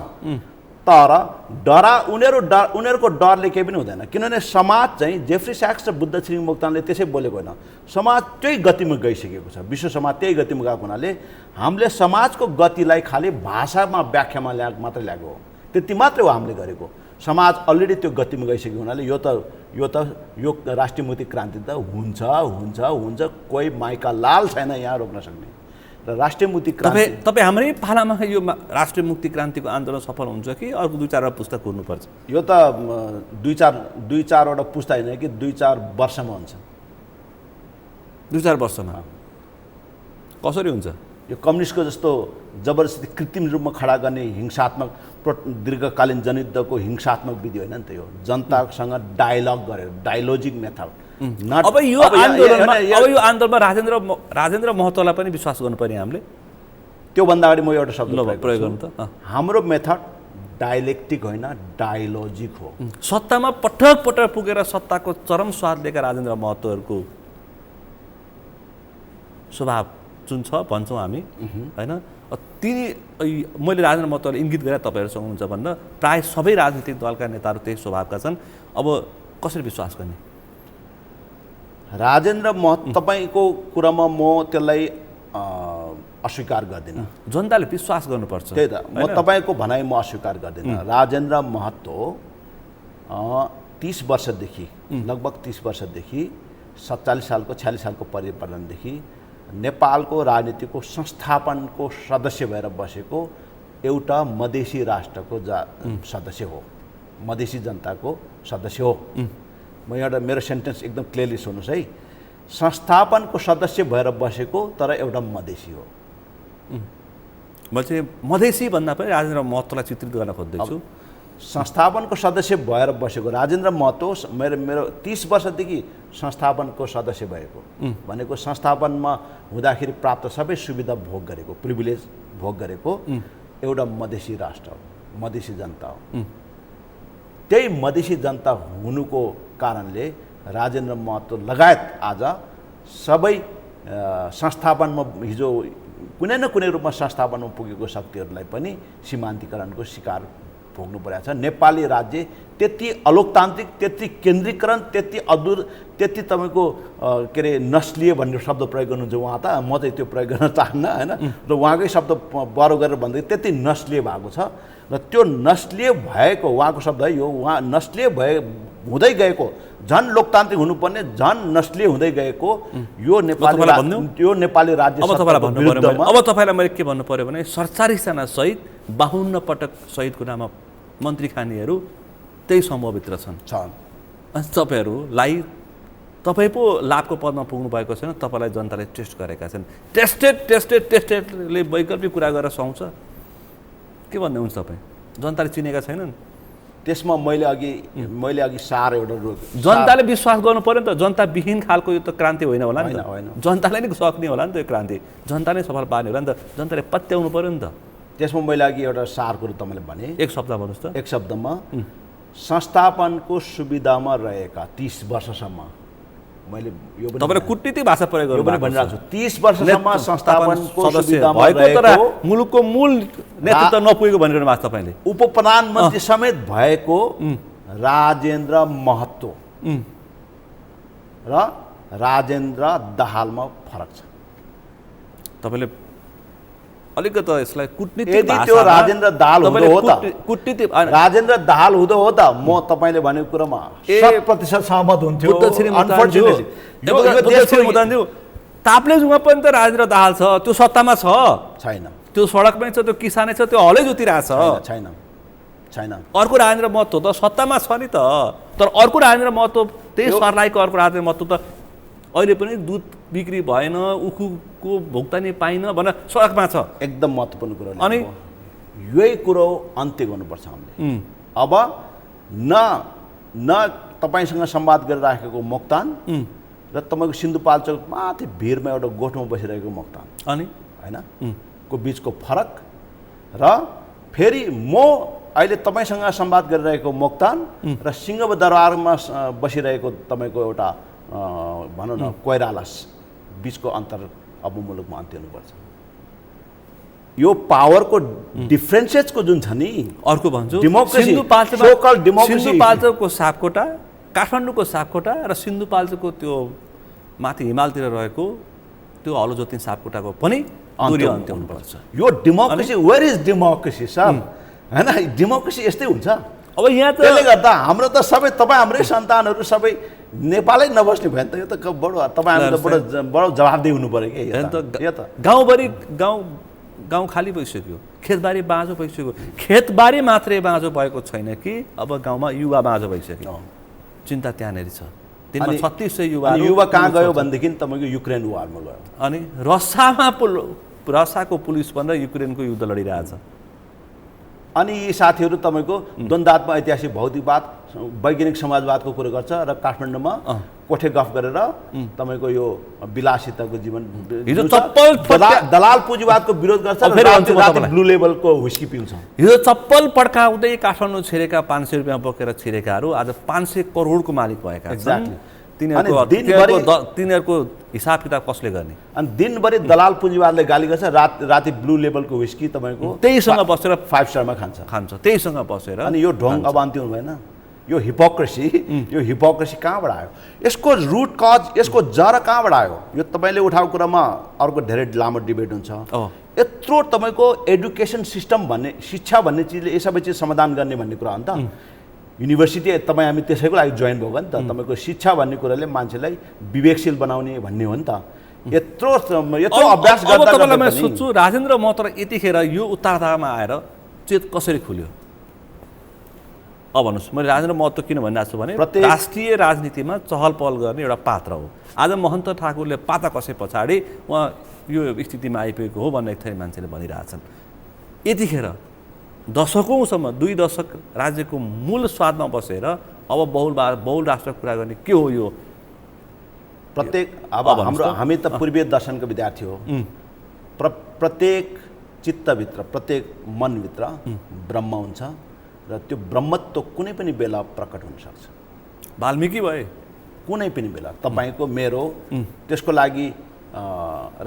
तर उनीहरूको डरले केही पनि हुँदैन, किनभने समाज चाहिँ जेफ्री स्याक्स र बुद्ध छिरिङ मोक्तानले त्यसै बोलेको होइन, समाज त्यही गतिमा गइसकेको छ, विश्व समाज त्यही गतिमा गएको हुनाले हामीले समाजको गतिलाई खालि भाषामा व्याख्यामा मात्रै ल्याएको हो, त्यति मात्रै हो हामीले गरेको। समाज अलरेडी त्यो गतिमा गइसकेको हुनाले यो राष्ट्रिय मुक्ति क्रान्ति त हुन्छ हुन्छ हुन्छ, कोही माइका लाल छैन यहाँ रोक्न सक्ने। र राष्ट्रिय मुक्ति क्रान्ति तपाईँ हाम्रै पालामा यो राष्ट्रिय मुक्ति क्रान्तिको आन्दोलन सफल हुन्छ कि अर्को 2-4 पुस्ता कुर्नुपर्छ? यो त दुई चारवटा पुस्ता होइन कि 2-4 वर्षमा हुन्छ। 2-4 वर्षमा कसरी हुन्छ? यो कम्युनिस्टको जस्तो जबरजस्ती कृत्रिम रूपमा खडा गर्ने हिंसात्मक दीर्घकालीन जनयुद्धको हिंसात्मक विधि होइन नि त, यो जनतासँग डायलग गरेर, डायलोजिक मेथड। अब यो आन्दोलनमा राजेन्द्र महतोलाई पनि विश्वास गर्नुपर्ने हामीले। त्योभन्दा अगाडि म एउटा शब्द प्रयोग गर्नु त, हाम्रो मेथड डायलेक्टिक होइन, डायलोजिक हो। सत्तामा पटक पटक पुगेर सत्ताको चरम स्वाद लिएका राजेन्द्र महतोहरूको स्वभाव जुन छ भन्छौँ हामी होइन, मैले राजेन्द्र महतोलाई इङ्गित गरेर तपाईँहरूसँग हुन्छ भन्न प्राय सबै राजनीतिक दलका नेताहरू त्यही स्वभावका छन्। अब कसरी विश्वास गर्ने? राजेन्द्र महतो तपाईँको कुरामा म त्यसलाई अस्वीकार गर्दिनँ। जनताले विश्वास गर्नुपर्छ। त्यही त, म तपाईँको भनाइ म अस्वीकार गर्दिनँ। राजेन्द्र महतो 30 वर्षदेखि, लगभग 30 वर्षदेखि 47 सालको 46 सालको परिवर्तनदेखि नेपालको राजनीतिको संस्थापनको सदस्य भएर बसेको एउटा मधेसी राष्ट्रको सदस्य हो, मधेसी जनताको सदस्य हो। म एउटा मेरो सेन्टेन्स एकदम क्लियरली सुन्नुहोस् है, संस्थापनको सदस्य भएर बसेको तर एउटा मधेसी हो। म चाहिँ मधेसी भन्दा पनि राजेन्द्र महतोलाई चित्रित गर्न खोज्दैछु। संस्थापनको सदस्य भएर बसेको राजेन्द्र महतो मेरो 30 वर्षदेखि संस्थापनको सदस्य भएको भनेको संस्थापनमा हुँदाखेरि प्राप्त सबै सुविधा भोग गरेको, प्रिभिलेज भोग गरेको एउटा मधेसी राष्ट्र हो, मधेसी जनता हो। त्यही मधेसी जनता हुनुको कारणले राजेन्द्र महतो लगायत आज सबै संस्थापनमा हिजो कुनै न कुनै रूपमा संस्थापनमा पुगेको शक्तिहरूलाई पनि सीमान्तीकरणको शिकार भोग्नु परेको छ। नेपाली राज्य त्यति अलोकतान्त्रिक, त्यति केन्द्रीकरण, त्यति तपाईँको के अरे नस्लीय भन्ने शब्द प्रयोग गर्नुहुन्छ उहाँ त, म चाहिँ त्यो प्रयोग गर्न चाहन्न होइन, र उहाँकै शब्द बरो गरेर भन्दाखेरि त्यति नस्लीय भएको छ। र त्यो नस्लीय भएको उहाँको शब्द है, यो उहाँ नस्लीय हुँदै गएको, झन् लोकतान्त्रिक हुनुपर्ने झन् नस्लीय हुँदै गएको यो नेपाली राज्य। अब तपाईँलाई मैले के भन्नु पर्यो भने 47जना शहीद, 52 पटक शहीदको नाममा मन्त्री खानीहरू त्यही समूहभित्र छन्। तपाईँहरूलाई तपाईँ पो लाभको पदमा पुग्नु भएको छैन, तपाईँलाई जनताले टेस्ट गरेका छन्। टेस्टेडले वैकल्पिक कुरा गरेर सुहाउँछ के भन्ने हुन्छ? तपाईँ जनताले चिनेका छैनन्। त्यसमा मैले अघि सार एउटा जनताले विश्वास गर्नु पर्यो नि त, जनता विहीन खालको यो त क्रान्ति होइन होला नि त, जनताले नै सक्ने होला नि त यो क्रान्ति, जनता नै सफल पार्ने होला नि त, जनताले पत्याउनु पर्यो नि त। त्यसमा मैले अघि एउटा सार कुरो तपाईँले भने, एक शब्द भन्नुहोस् त। एक शब्दमा संस्थापनको सुविधामा रहेका 30 वर्षसम्म, मैले यो पनि तपाईले कूटनीतिक भाषा प्रयोग गर्नु पनि भनिरहेको छु, 30 वर्षसम्म संस्थापनको सुविधामा भएको तर मुलुकको मूल नेतृत्व नपुगेको भनिरहनु भएको तपाईँले। उपप्रधानमन्त्री समेत भएको राजेन्द्र महतो र राजेन्द्र दाहालमा फरक छ। तपाईँले अलिकति यसलाई कूटनीतिक यदि त्यो राजेन्द्र दाहाल हुँदो हो त, कूटनीतिक राजेन्द्र दाहाल हुँदो हो त, म तपाईँले भनेको कुरामा 100% सहमत हुन्थ्यो। ताप्लेजुङमा पनि त राजेन्द्र दाहाल छ, त्यो सत्तामा छैन, त्यो सडकमै छ, त्यो किसानै छ, त्यो हलै जोतिरहेछ, छैन। अर्को राजेन्द्र महतो त सत्तामा छ नि त, तर अर्को राजेन्द्र महतो त्यही सर्लाहीको अर्को राजेन्द्र महतो त अहिले पनि दुध बिक्री भएन, उखुको भुक्तानी पाइन भनेर सडकमा छ। एकदम महत्त्वपूर्ण कुरो। अनि यही कुरो अन्त्य गर्नुपर्छ हामीले। अब न तपाईँसँग संवाद गरिराखेको मोक्तान र तपाईँको सिन्धुपाल्चोक माथि भिरमा एउटा गोठमा बसिरहेको मोक्तान अनि होइन को बिचको फरक, र फेरि म अहिले तपाईँसँग संवाद गरिरहेको मोक्तान र सिंहदरबारमा बसिरहेको तपाईँको एउटा भनौँ न कोइराला बिचको अन्तर अब मुलुकमा अन्त्य हुनुपर्छ। यो पावरको डिफ्रेन्सेसको जुन छ नि अर्को भन्छु डेमोक्रेसी सिन्धुपाल्चोमा so-called democracy सिन्धुपाल्चोकको सापकोटा काठमाडौँको सापकोटा र सिन्धुपाल्चोकको त्यो माथि हिमालतिर रहेको त्यो हलो जोत्ने सापकोटाको पनि दूरी अन्त्य हुनुपर्छ यो democracy where is democracy sir हैन डेमोक्रेसी यस्तै हुन्छ अब यहाँ त त्यसले गर्दा हाम्रो त सबै तपाईँ हाम्रै सन्तानहरू सबै नेपालै नबस्ने भयो नि त यो त बडो तपाईँ हामी त बडो जवाबदेही हुनु पऱ्यो कि यो त गाउँभरि गाउँ खाली भइसक्यो खेतबारी बाँझो भइसक्यो खेतबारी मात्रै बाँझो भएको छैन कि अब गाउँमा युवा बाँझो भइसक्यो चिन्ता त्यहाँनिर छ दिनमा 3600 युवा कहाँ गयो भनेदेखि तपाईँको युक्रेन वारमा गयो अनि रसाको पुलिस भनेर युक्रेनको युद्ध लडिरहेछ अनि यी साथीहरू तपाईँको द्वन्द्वात्मक ऐतिहासिक भौतिकवाद वैज्ञानिक समाजवादको कुरो गर्छ र काठमाडौँमा कोठे गफ गरेर तपाईँको यो विलासिताको जीवन दलाल पुँजीवादको विरोध गर्छ र ब्लू लेभलको व्हिस्की पिउँछ हिजो चप्पल पड्काउँदै काठमाडौँ छिरेका 500 रुपियाँ बोकेर छिरेकाहरू आज 500 करोडको मालिक भएका छन् तिनीहरूको हिसाब किताब कसले गर्ने अनि दिनभरि दलाल पुँजीवादले गाली गर्छ राति ब्लू लेभलको व्हिस्की तपाईँको त्यहीसँग बसेर 5 स्टारमा खान्छ त्यहीसँग बसेर अनि यो ढोङ अब अन्त्य हुनु भएन यो हिपोक्रेसी कहाँबाट आयो यसको रुट कज यसको जरा कहाँबाट आयो यो तपाईँले उठाएको कुरामा अर्को धेरै लामो डिबेट हुन्छ यत्रो तपाईँको एडुकेसन सिस्टम भन्ने शिक्षा भन्ने चिजले यो सबै चिज समाधान गर्ने भन्ने कुरा हो नि त युनिभर्सिटी तपाईँ हामी त्यसैको लागि जोइन भएको नि त तपाईँको शिक्षा भन्ने कुराले मान्छेलाई विवेकशील बनाउने भन्ने हो नि त यत्रो अभ्यास गर्दा मैले सोध्छु राजेन्द्र महतो यतिखेर यो उत्तराधारमा आएर चेत कसरी खुल्यो अब भन्नुहोस् मैले राजेन्द्र महतो किन भनिरहेको छु भने राष्ट्रिय राजनीतिमा चहल पहल गर्ने एउटा पात्र हो आज महन्त ठाकुरले पाता कसे पछाडि उहाँ यो स्थितिमा आइपुगेको हो भन्ने थरी मान्छेले भनिरहेछन् यतिखेर दशकौँसम्म 2 दशक राज्यको मूल स्वादमा बसेर अब बहुल राष्ट्रको कुरा गर्ने के हो यो प्रत्येक अब हाम्रो हामी त पूर्वीय दर्शनको विद्यार्थी हो प्रत्येक चित्तभित्र प्रत्येक मनभित्र ब्रह्म हुन्छ र त्यो ब्रह्मत्व कुनै पनि बेला प्रकट हुन सक्छ वाल्मीकि भए कुनै पनि बेला तपाईँको मेरो त्यसको लागि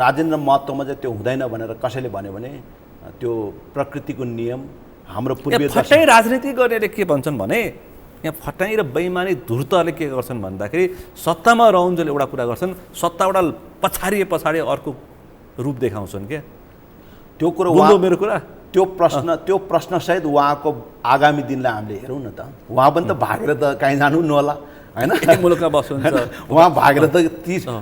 राजेन्द्र महत्त्वमा चाहिँ त्यो हुँदैन भनेर कसैले भन्यो भने त्यो प्रकृतिको नियम हाम्रो पूर्वीय फटाइ राजनीति गर्नेले के भन्छन् भने यहाँ फटाइ र बेइमानी धूर्तहरूले के गर्छन् भन्दाखेरि सत्तामा रहन्जेल एउटा कुरा गर्छन् सत्ताबाट पछाडि अर्को रूप देखाउँछन् के त्यो कुरो मेरो कुरा त्यो प्रश्न सहित उहाँको आगामी दिनलाई हामीले हेरौँ न त उहाँ पनि त भागेर त काहीँ जानु न होला हैन मुलुकमा बस्नुहुन्छ उहाँ भागेर त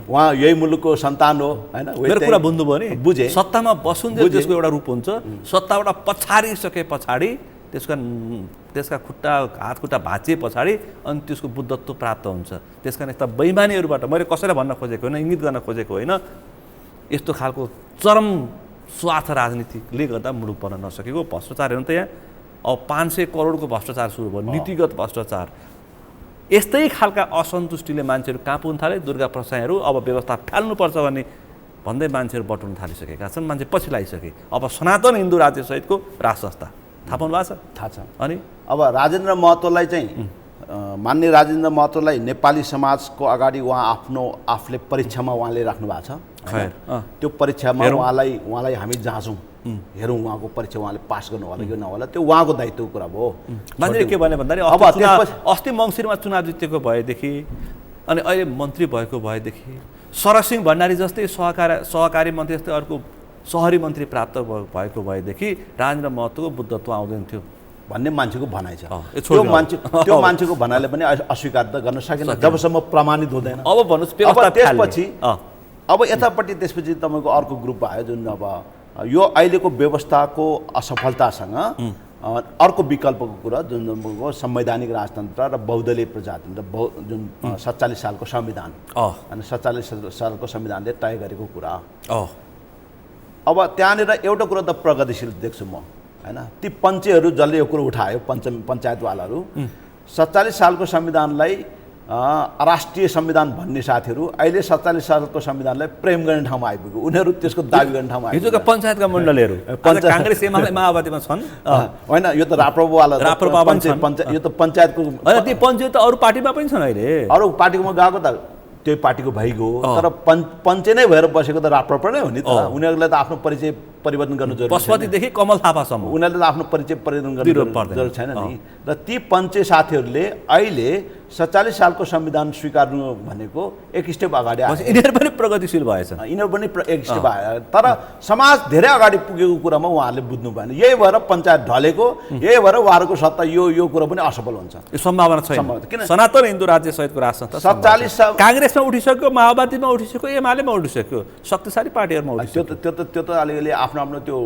उहाँ यही मुलुकको सन्तान हो हैन मेरो कुरा बुझ्नुभयो नि बुझे सत्तामा बसुन्जेल त्यसको एउटा रूप हुन्छ सत्ताबाट पछाडिसके पछाडि त्यसका हात खुट्टा भाँचिए पछाडि अनि त्यसको बुद्धत्व प्राप्त हुन्छ त्यसकारण यस्ता बेइमानीहरूबाट मैले कसैलाई भन्न खोजेको होइन इङ्गित गर्न खोजेको होइन यस्तो खालको चरम स्वार्थ राजनीतिले गर्दा मुलुक बन्न नसकेको भ्रष्टाचार हेर्नु त यहाँ अब 500 करोडको भ्रष्टाचार सुरु भयो नीतिगत भ्रष्टाचार यस्तै खालका असन्तुष्टिले मान्छेहरू कहाँ पुग्न थाले दुर्गा प्रसाईहरू अब व्यवस्था फाल्नुपर्छ भन्दै मान्छेहरू बटुल्न थालिसकेका छन् मान्छे पछि लागिसके अब सनातन हिन्दू राज्य सहितको राज संस्था थाहा पाउनु भएको छ थाहा छ अनि अब राजेन्द्र महतोलाई चाहिँ मान्य राजेन्द्र महतोलाई नेपाली समाजको अगाडि उहाँ आफूले परीक्षामा उहाँले राख्नु भएको छ त्यो परीक्षामा उहाँलाई हामी जाँचौँ हेरौँ उहाँको परीक्षा उहाँले पास गर्नु होला कि नहोला त्यो उहाँको दायित्वको कुरा हो मान्छेले के भने भन्दाखेरि अस्ति मङ्सिरमा चुनाव जितेको भएदेखि अनि अहिले मन्त्री भएको भएदेखि सरसिंह भण्डारी जस्तै सहकारी मन्त्री जस्तै अर्को सहरी मन्त्री प्राप्त भएको भएदेखि राजेन्द्र महतोको बुद्धत्व आउँदैन थियो भन्ने मान्छेको भनाइ छ त्यो मान्छेको भनाइले पनि अस्वीकार त गर्न सकेन जबसम्म प्रमाणित हुँदैन अब भन्नुहोस् त्यसपछि अब यतापट्टि त्यसपछि तपाईँको अर्को ग्रुप आयो जुन अब यो अहिलेको व्यवस्थाको असफलतासँग अर्को विकल्पको कुरा जुन संवैधानिक राजतन्त्र र बहुदलीय प्रजातन्त्र जुन 47 सालको संविधान अनि 47 सालको संविधानले तय गरेको कुरा अब त्यहाँनिर एउटा कुरा त प्रगतिशील देख्छु म हैन ती पञ्चेहरू जसले यो कुरो उठायो पञ्चायतवालाहरू 47 सालको संविधानलाई राष्ट्रिय संविधान भन्ने साथीहरू अहिले 47 सालको संविधानलाई प्रेम गर्ने ठाउँमा आइपुग्यो उनीहरू त्यसको दाबी गर्ने ठाउँमा आइपुग्यो हिजोका पञ्चायतका मण्डलीहरू कांग्रेस एमाले माओवादीमा छन् हैन यो त राप्रपावाला यो त पञ्चायतको हैन ती पञ्चायत त अरु पार्टीमा पनि छन् अहिले अरु पार्टीकोमा गएको त त्यही पार्टीको भइगयो तर पञ्चे नै भएर बसेको त राप्रपा नै हो नि त उनीहरूलाई त आफ्नो परिचय परिवर्तन गर्नु जरुरी छैन। पशुपतिदेखि कमल थापासम्म उनीहरूले त आफ्नो परिचय परिवर्तन गर्नु जरुरी छैन नि। र ती पञ्चे साथीहरूले अहिले 47 सालको संविधान स्वीकार्नु भनेको एक स्टेप अगाडि आयो। यिनीहरू पनि प्रगतिशील भएछन्, यिनीहरू पनि एक स्टेप आयो। तर समाज धेरै अगाडि पुगेको कुरामा उहाँहरूले बुझ्नु भएन। यही भएर पञ्चायत ढलेको, यही भएर उहाँहरूको सत्ता यो कुरो पनि असफल हुन्छ। यो सम्भावना छैन। सनातन हिन्दू राज्य सहितको राजसंस्था 47 साल कांग्रेसमा उठिसक्यो, माओवादीमा उठिसक्यो, एमालेमा उठिसक्यो, शक्तिशाली पार्टीहरूमा उठिसक्यो। त्यो त अलिअलि आफ्नो त्यो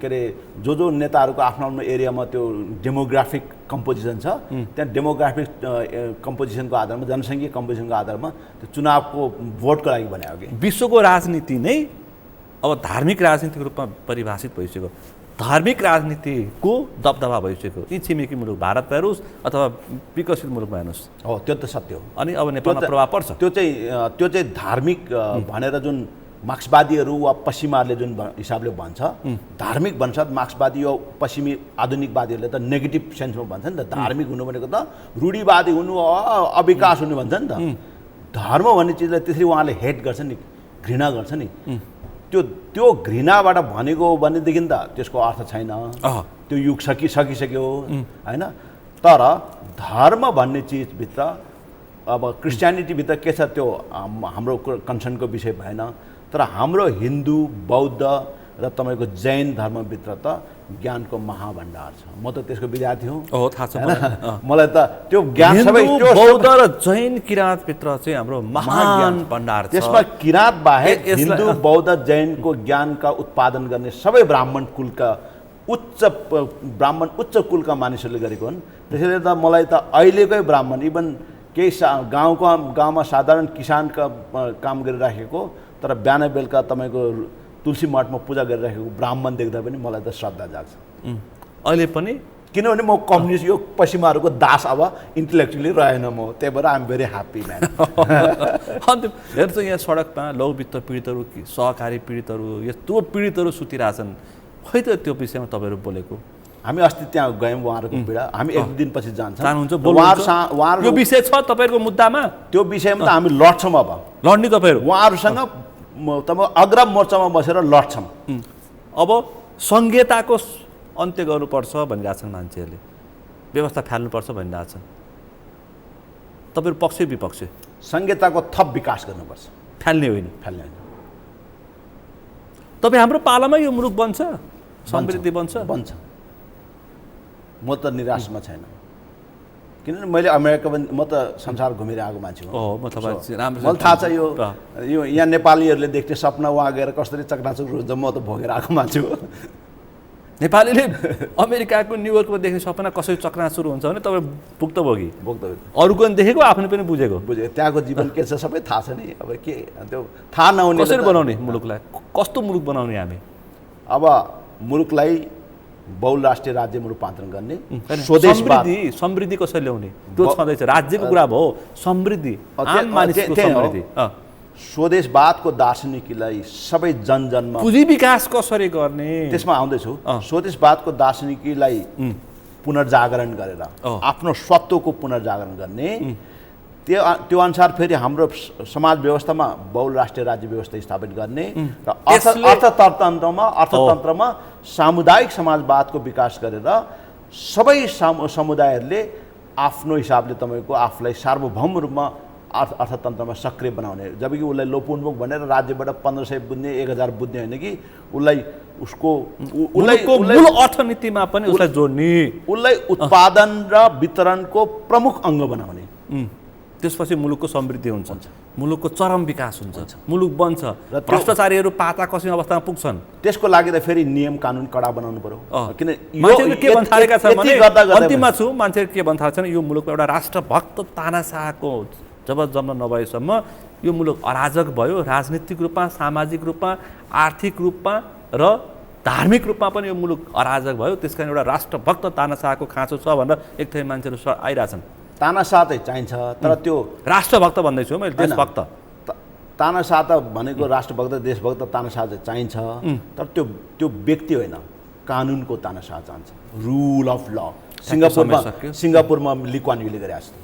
के अरे जो नेताहरूको आफ्नो एरियामा त्यो डेमोग्राफिक कम्पोजिसन छ, त्यहाँ डेमोग्राफिक कम्पोजिसनको आधारमा, जनसङ्ख्या कम्पोजिसनको आधारमा त्यो चुनावको भोटको लागि बनायो कि विश्वको राजनीति नै अब धार्मिक राजनीतिको रूपमा परिभाषित भइसक्यो। धार्मिक राजनीतिको दबदबा भइसक्यो। यी छिमेकी मुलुक भारत हेर्नुहोस् अथवा विकसित मुलुकमा हेर्नुहोस्। हो, त्यो त सत्य हो। अनि अब नेपालमा प्रभाव पर्छ। त्यो चाहिँ धार्मिक भनेर जुन मार्क्सवादीहरू वा पश्चिमाहरूले जुन हिसाबले भन्छ, धार्मिक भन्छ मार्क्सवादी यो पश्चिमी आधुनिकवादीहरूले त नेगेटिभ सेन्समा भन्छ नि त। धार्मिक हुनु भनेको त रूढिवादी हुनु, अविकास हुनु भन्छ नि त। धर्म भन्ने चिजलाई त्यसरी उहाँले हेट गर्छ नि, घृणा गर्छ नि। त्यो घृणाबाट भनेको भनेदेखि त त्यसको अर्थ छैन, त्यो युग सकिसक्यो होइन। तर धर्म भन्ने चिजभित्र अब क्रिस्चियनिटीभित्र के छ त्यो हाम्रो कन्सर्नको विषय भएन। तर हाम्रो हिन्दू, बौद्ध र तपाईँको जैन धर्मभित्र त ज्ञानको महाभण्डार छ। म त त्यसको विद्यार्थी हुँ। थाहा छ मलाई त त्यो ज्ञान सबै बौद्ध र जैन किराँतभित्र चाहिँ हाम्रो महान भण्डार छ। त्यसमा किराँत बाहेक हिन्दू, बौद्ध, जैनको ज्ञानका उत्पादन गर्ने सबै ब्राह्मण कुलका उच्च कुलका मानिसहरूले गरेको हुन्। त्यसैले त मलाई त अहिलेकै ब्राह्मण, इभन केही गाउँमा साधारण किसानका काम गरिराखेको तर बिहान बेलुका तपाईँको तुलसी मठमा पूजा गरिराखेको ब्राह्मण देख्दा पनि मलाई त श्रद्धा जाग्छ अहिले पनि। किनभने म कम्युनिस्ट, यो पश्चिमाहरूको दास अब इन्टेलेक्चुअली रहेन म, त्यही भएर आइएम भेरी ह्याप्पी म्यान। अन्त हेर्छ यहाँ सडकमा लौवित्त पीडितहरू, सहकारी पीडितहरू, यस्तो पीडितहरू सुतिरहेछन्। खै त त्यो विषयमा तपाईँहरू बोलेको? हामी अस्ति त्यहाँ गयौँ, उहाँहरूको पीडा हामी एक दिनपछि जानुहुन्छ। यो विषय छ तपाईँहरूको मुद्दामा, त्यो विषयमा त हामी लड्छौँ। अब लड्ने तपाईँहरू उहाँहरूसँग तपाईँ अग्रम मोर्चामा बसेर लड्छौँ। अब संहिताको अन्त्य गर्नुपर्छ भनिरहेछन् मान्छेहरूले, व्यवस्था फाल्नुपर्छ भनिरहेछन्। तपाईँहरू पक्ष विपक्ष? संहिताको थप विकास गर्नुपर्छ, फाल्ने होइन। फाल्ने होइन। तपाईँ हाम्रो पालामा यो मुलुक बन्छ, समृद्धि बन्छ। म त निराशमा छैन, किनभने मैले अमेरिका पनि, म त संसार घुमेर आएको मान्छे हो। मलाई थाहा छ यो यहाँ नेपालीहरूले देख्ने सपना उहाँ गएर कसरी चकनाचुक हुन्छ, म त भोगेर आएको मान्छे हो। नेपालीले अमेरिकाको न्युयोर्कमा देख्ने सपना कसरी चकनाचुर हुन्छ भने तपाईँ भुक्तभोगी। अरूको पनि देखेको, आफ्नो पनि बुझेको। त्यहाँको जीवन के छ सबै थाहा छ नि। अब के त्यो थाहा नहुने कसरी बनाउने मुलुकलाई, कस्तो मुलुक बनाउने हामी? अब मुलुकलाई बहुराष्ट्रिय राज्यमा रूपान्तरण गर्ने, समृद्धि कसरी ल्याउने त्यो छँदैछ। राज्यको कुरा भयो, समृद्धि आम मानिसको समृद्धि। स्वदेशवादको दार्शनिकलाई सबै जनजनमा पुँजी विकास कसरी गर्ने त्यसमा आउँदैछु। स्वदेशवादको दार्शनिकलाई पुनर्जागरण गरेर आफ्नो स्वत्वको पुनर्जागरण गर्ने, त्यो अनुसार फेरि हाम्रो समाज व्यवस्थामा बहुराष्ट्रिय राज्य व्यवस्था स्थापित गर्ने र अर्थतन्त्रमा सामुदायिक समाजवादको विकास गरेर सबै समुदायहरूले आफ्नो हिसाबले तपाईँको आफूलाई सार्वभौम रूपमा अर्थतन्त्रमा सक्रिय बनाउने। जबकि उसलाई लोपोन्मुख भनेर राज्यबाट 1500 बुझ्ने 1000 बुझ्ने होइन कि उसलाई मूल अर्थनीतिमा पनि उसलाई जोड्ने, उसलाई उत्पादन र वितरणको प्रमुख अङ्ग बनाउने। त्यसपछि मुलुकको समृद्धि हुन्छ, मुलुकको चरम विकास हुन्छ, मुलुक बन्छ र भ्रष्टाचारीहरू पाता कसिने अवस्थामा पुग्छन्। त्यसको लागि त फेरि नियम कानुन कडा बनाउनु पर्यो। किन मान्छेले के भन्न थालेका छन् भने, अन्तिममा छु, मान्छेले के भन्न थालेका छन्, यो मुलुकमा एउटा राष्ट्रभक्त तानाशाहको जब जन्म नभएसम्म यो मुलुक अराजक भयो, राजनीतिक रूपमा, सामाजिक रूपमा, आर्थिक रूपमा र धार्मिक रूपमा पनि यो मुलुक अराजक भयो। त्यसकारण एउटा राष्ट्रभक्त तानाशाहको खाँचो छ भनेर एक थै मान्छेहरू आइरहेछन्। तानाशाह चाहिँ चाहिन्छ, तर त्यो राष्ट्रभक्त भन्दैछु मैले, देशभक्त। तानाशाह त भनेको राष्ट्रभक्त, देशभक्त तानाशाह चाहिँ चाहिन्छ, तर त्यो व्यक्ति होइन, कानुनको तानाशाह चाहिन्छ, रुल अफ ल। सिङ्गापुरमा ली कुवान यूले गरे जस्तो।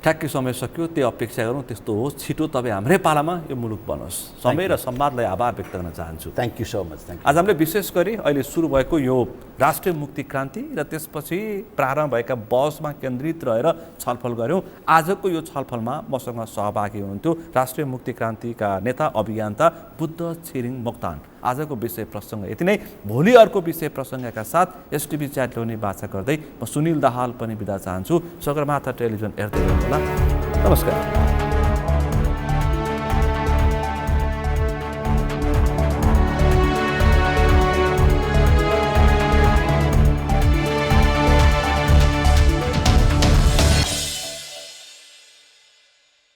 ठ्याक्कै समय सकियो, त्यो अपेक्षा गरौँ त्यस्तो होस्, छिटो तपाईँ हाम्रै पालामा यो मुलुक बनोस्। समय र संवादलाई आभार व्यक्त गर्न चाहन्छु। Thank you so much. Thank you. आज हामीले विशेष गरी अहिले सुरु भएको यो राष्ट्रिय मुक्ति क्रान्ति र त्यसपछि प्रारम्भ भएका बहसमा केन्द्रित रहेर छलफल गऱ्यौँ। आजको यो छलफलमा मसँग सहभागी हुनुहुन्थ्यो राष्ट्रिय मुक्ति क्रान्तिका नेता अभियन्ता बुद्ध छिरिङ मोक्तान। आजको विषय प्रसङ्ग यति नै। भोलि अर्को विषय प्रसङ्गका साथ एसटिभी च्याट ल्याउने बाचा गर्दै म सुनिल दाहाल पनि बिदा चाहन्छु। सगरमाथा टेलिभिजन हेर्दै गर्नुहोला। नमस्कार।